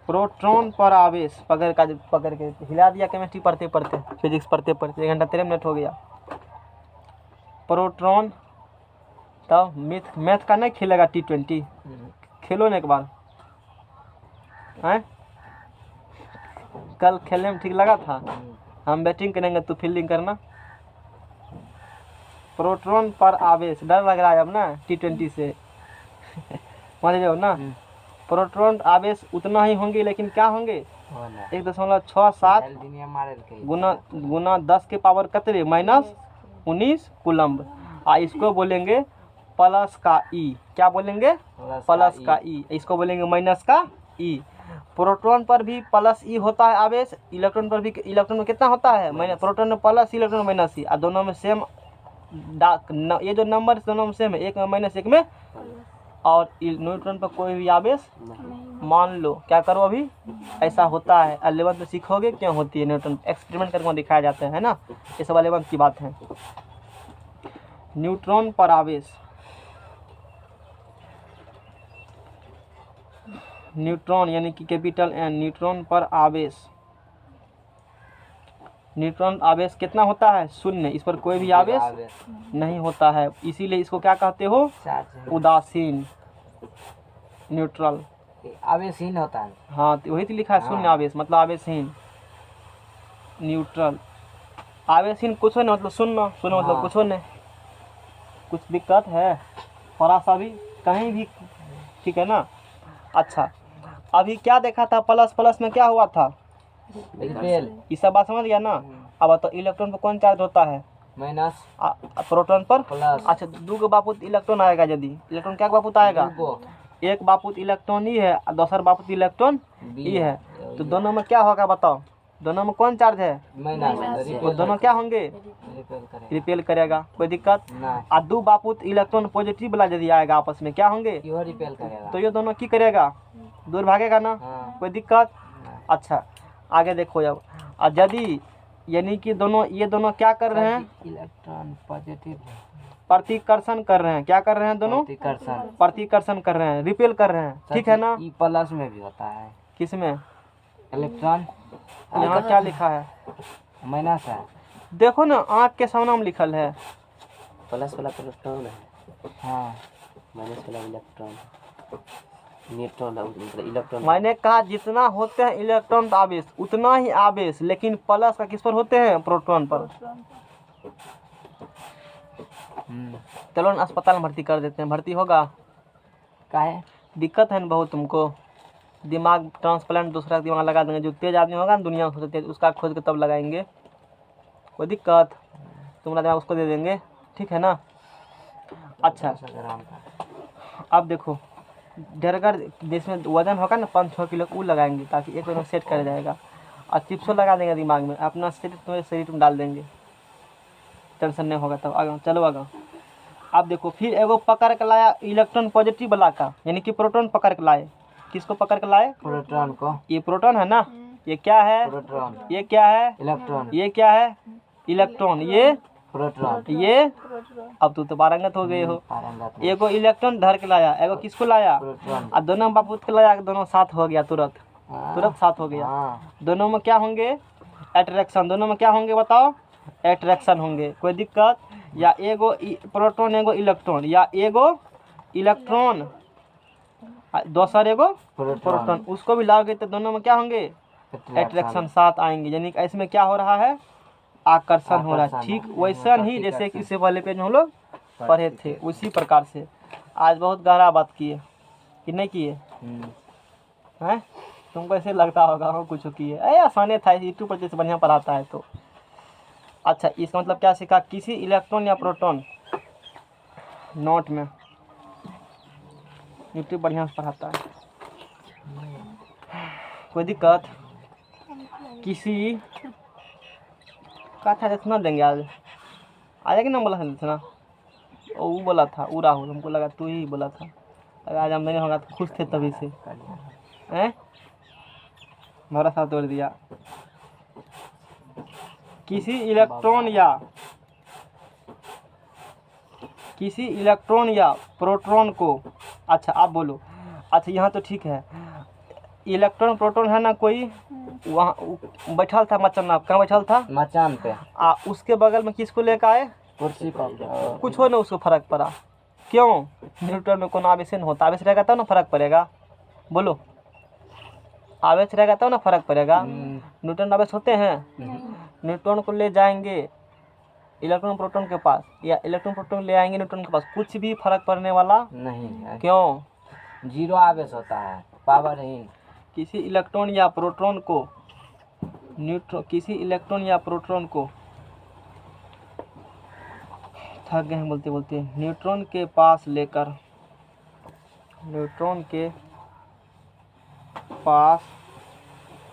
प्रोटॉन पर आवेश पकड़ के हिला दिया, केमिस्ट्री पढ़ते पढ़ते, फिजिक्स पढ़ते पढ़ते 1 घंटा 13 मिनट हो गया। प्रोटॉन, तब मैथ का नहीं खेलेगा, T20 खेलो ना एक बार, हैं? कल खेलने में ठीक लगा था। हम बैटिंग करेंगे, तो फील्डिंग करना। प्रोटॉन पर आवेश, डर लग रहा है अब ना T20 से मान लो ना। प्रोटॉन आवेश उतना ही होंगे, लेकिन क्या होंगे, 1.67 गुना 10 के पावर कतरे -19 कूलम्ब। इसको बोलेंगे प्लस का ई। क्या बोलेंगे, प्लस का ई। इसको बोलेंगे माइनस का ई। प्रोटॉन पर भी प्लस ई होता है आवेश, इलेक्ट्रॉन पर भी। इलेक्ट्रॉन में कितना होता है माइनस, प्रोटॉन में प्लस इलेक्ट्रॉन माइनस ई, और दोनों में सेम ये जो नंबर दोनों में सेम है, एक में माइनस एक में। और न्यूट्रॉन पर कोई भी आवेश मान लो, क्या करो अभी ऐसा होता है। 11th में सीखोगे क्यों होती है न्यूट्रॉन, एक्सपेरिमेंट करके दिखाया जाता है ना, ये सब 11th की बात है। न्यूट्रॉन पर आवेश, न्यूट्रॉन यानी कि कैपिटल एन, न्यूट्रॉन पर आवेश, न्यूट्रॉन आवेश कितना होता है, शून्य। इस पर कोई भी आवेश नहीं होता है, इसीलिए इसको क्या कहते हो, उदासीन, न्यूट्रल। आवेशहीन होता है। हाँ तो वही तो लिखा है शून्य आवेश मतलब आवेशहीन, न्यूट्रल। आवेशहीन कुछ नहीं मतलब शून्य, शून्य मतलब कुछ नहीं। कुछ दिक्कत है थोड़ा सा भी कहीं भी, ठीक है ना। अच्छा अभी क्या देखा था, प्लस प्लस में क्या हुआ था, ये सब बात समझ गया ना। अब तो इलेक्ट्रॉन पर कौन चार्ज होता है, माइनस, प्रोटॉन पर प्लस। अच्छा दो गो बापूत इलेक्ट्रॉन आएगा, यदि इलेक्ट्रॉन क्या बापूत आएगा, एक बापूत इलेक्ट्रॉन ई है और दूसरा बापूत इलेक्ट्रॉन ई है। तो दोनों में क्या होगा बताओ, दोनों में कौन चार्ज है, माइनस, तो दोनों क्या होंगे, रिपेल करेगा, कोई दिक्कत। और दो बापूत इलेक्ट्रॉन पॉजिटिव वाला यदि आएगा आपस में क्या होंगे, रिपेल करेगा, तो ये दोनों की करेगा, दूर भागेगा ना, कोई दिक्कत। अच्छा आगे देखो अब, और यदि यानी कि दोनों ये दोनों क्या कर रहे हैं, इलेक्ट्रॉन पॉजिटिव प्रतिकर्षण कर रहे हैं, क्या कर रहे हैं दोनों, प्रतिकर्षण कर रहे हैं, रिपेल कर रहे हैं, ठीक है ना। ई प्लस में भी होता है, किस में, इलेक्ट्रॉन यहाँ क्या लिखा है, माइनस है, देखो ना आँख के सामने में लिखल है, प्लस वाला प्रोटॉन है, हाँ माइनस वाला इलेक्ट्रॉन, न्यूट्रॉन मतलब इलेक्ट्रॉन। मैंने कहा जितना होते हैं इलेक्ट्रॉन आवेश उतना ही आवेश, लेकिन प्लस का किस पर होते हैं, प्रोटॉन पर। चलो ना अस्पताल में भर्ती कर देते हैं, भर्ती होगा, का है, दिक्कत है ना बहुत तुमको, दिमाग ट्रांसप्लांट दूसरा दिमाग लगा देंगे, जो तेज आदमी होगा ना दुनिया में सबसे तेज उसका खोज के तब लगाएंगे, कोई दिक्कत, तुम्हारा दिमाग उसको दे देंगे, ठीक है ना। अच्छा अब देखो डरगर जिसमें वजन होगा ना 5-6 किलो वो लगाएंगे, ताकि एक में सेट कर जाएगा, और चिप्सो लगा देंगे दिमाग में, अपना शरीर तुम्हारे शरीर में डाल देंगे, टेंशन नहीं होगा तब। आगे चलो आगे, अब देखो फिर एगो पकड़ के लाया इलेक्ट्रॉन पॉजिटिव वाला का, यानी कि प्रोटॉन पकड़ के लाए, किसको पकड़ के लाए, प्रोटॉन को, ये प्रोटॉन है ना, ये क्या है, प्रोटॉन, ये क्या है, इलेक्ट्रॉन, ये क्या है, इलेक्ट्रॉन, ये प्रोटॉन, ये, अब तू तो पारंगत हो गए हो। एगो इलेक्ट्रॉन धर के लाया, एगो किसको लाया, प्रोटॉन, और दोनों बापूत के लाया, दोनों साथ हो गया, तुरंत तुरंत साथ हो गया। हाँ दोनों में क्या होंगे, अट्रैक्शन, दोनों में क्या होंगे बताओ, अट्रैक्शन होंगे, कोई दिक्कत। या एगो प्रोटॉन एगो इलेक्ट्रॉन, या एगो इलेक्ट्रॉन दूसर एगो प्रोटॉन, उसको भी लाओगे तो दोनों में क्या होंगे, अट्रैक्शन साथ आएंगे, यानी कि इसमें क्या हो रहा है, आकर्षण हो रहा है। ठीक वैसा ही जैसे कि इससे वाले पेज में हम लोग पढ़े थे, उसी प्रकार से। आज बहुत गहरा बात किए कि नहीं किए हैं, तुमको ऐसे लगता होगा हम कुछ किए, अरे आसाने था, यूट्यूब पर जैसे बढ़िया पढ़ाता है तो। अच्छा इसका मतलब क्या सीखा, किसी इलेक्ट्रॉन या प्रोटॉन, नोट में यूट्यूब बढ़िया से पढ़ाता है, कोई दिक्कत, किसी का था सुना देंगे आज, आया कि ना बोला था ना, वो बोला था, वो राहुल, हमको लगा तू ही बोला था, अगर आज हम नहीं होगा तो खुश थे तभी से, हैं भरोसा तोड़ दिया। किसी इलेक्ट्रॉन या प्रोटॉन को, अच्छा आप बोलो, अच्छा यहाँ तो ठीक है, इलेक्ट्रॉन प्रोटॉन है ना कोई, वहाँ बैठल था मचान, कहाँ बैठल था, मचान पे, उसके बगल में किसको लेकर आए, कुर्सी पर, कुछ हो ना उसको फर्क पड़ा, क्यों, न्यूट्रॉन में कौन आवेश नहीं होता, आवेश रहेगा तब ना फर्क पड़ेगा, बोलो, आवेश रहेगा तब ना फर्क पड़ेगा। न्यूट्रॉन आवेश होते हैं, न्यूट्रॉन को ले जाएंगे इलेक्ट्रॉन प्रोटॉन के पास, या इलेक्ट्रॉन प्रोटॉन ले आएंगे न्यूट्रॉन के पास, कुछ भी फर्क पड़ने वाला नहीं है, क्यों, जीरो आवेश होता है, पावरहीन। किसी इलेक्ट्रॉन या प्रोटॉन को किसी इलेक्ट्रॉन या प्रोटॉन को, थक गए हैं बोलते बोलते, न्यूट्रॉन के पास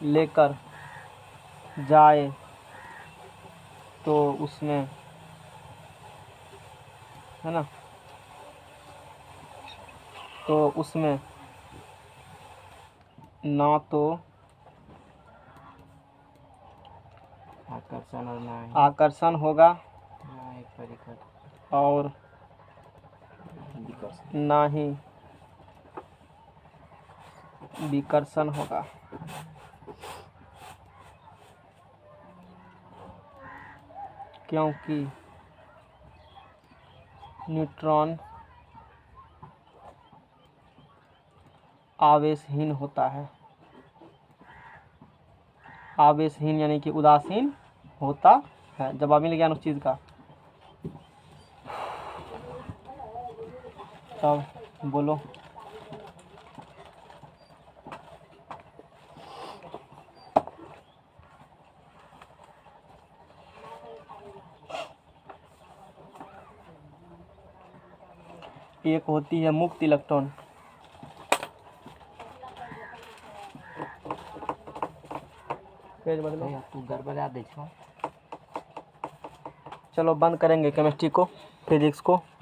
लेकर जाए तो उसमें, है ना, तो उसमें ना तो आकर्षण और ना ही आकर्षण होगा ना ही परिकट और ना ही विकर्षण होगा। क्योंकि न्यूट्रॉन आवेशहीन होता है। आवेशहीन यानी कि उदासीन होता है। जवाब मिल गया ना उस चीज़ का। तब बोलो। एक होती है मुक्त इलेक्ट्रॉन, पेज बदलो। भैया तू गड़बड़ा दे छो। चलो बंद करेंगे केमिस्ट्री को, फिजिक्स को।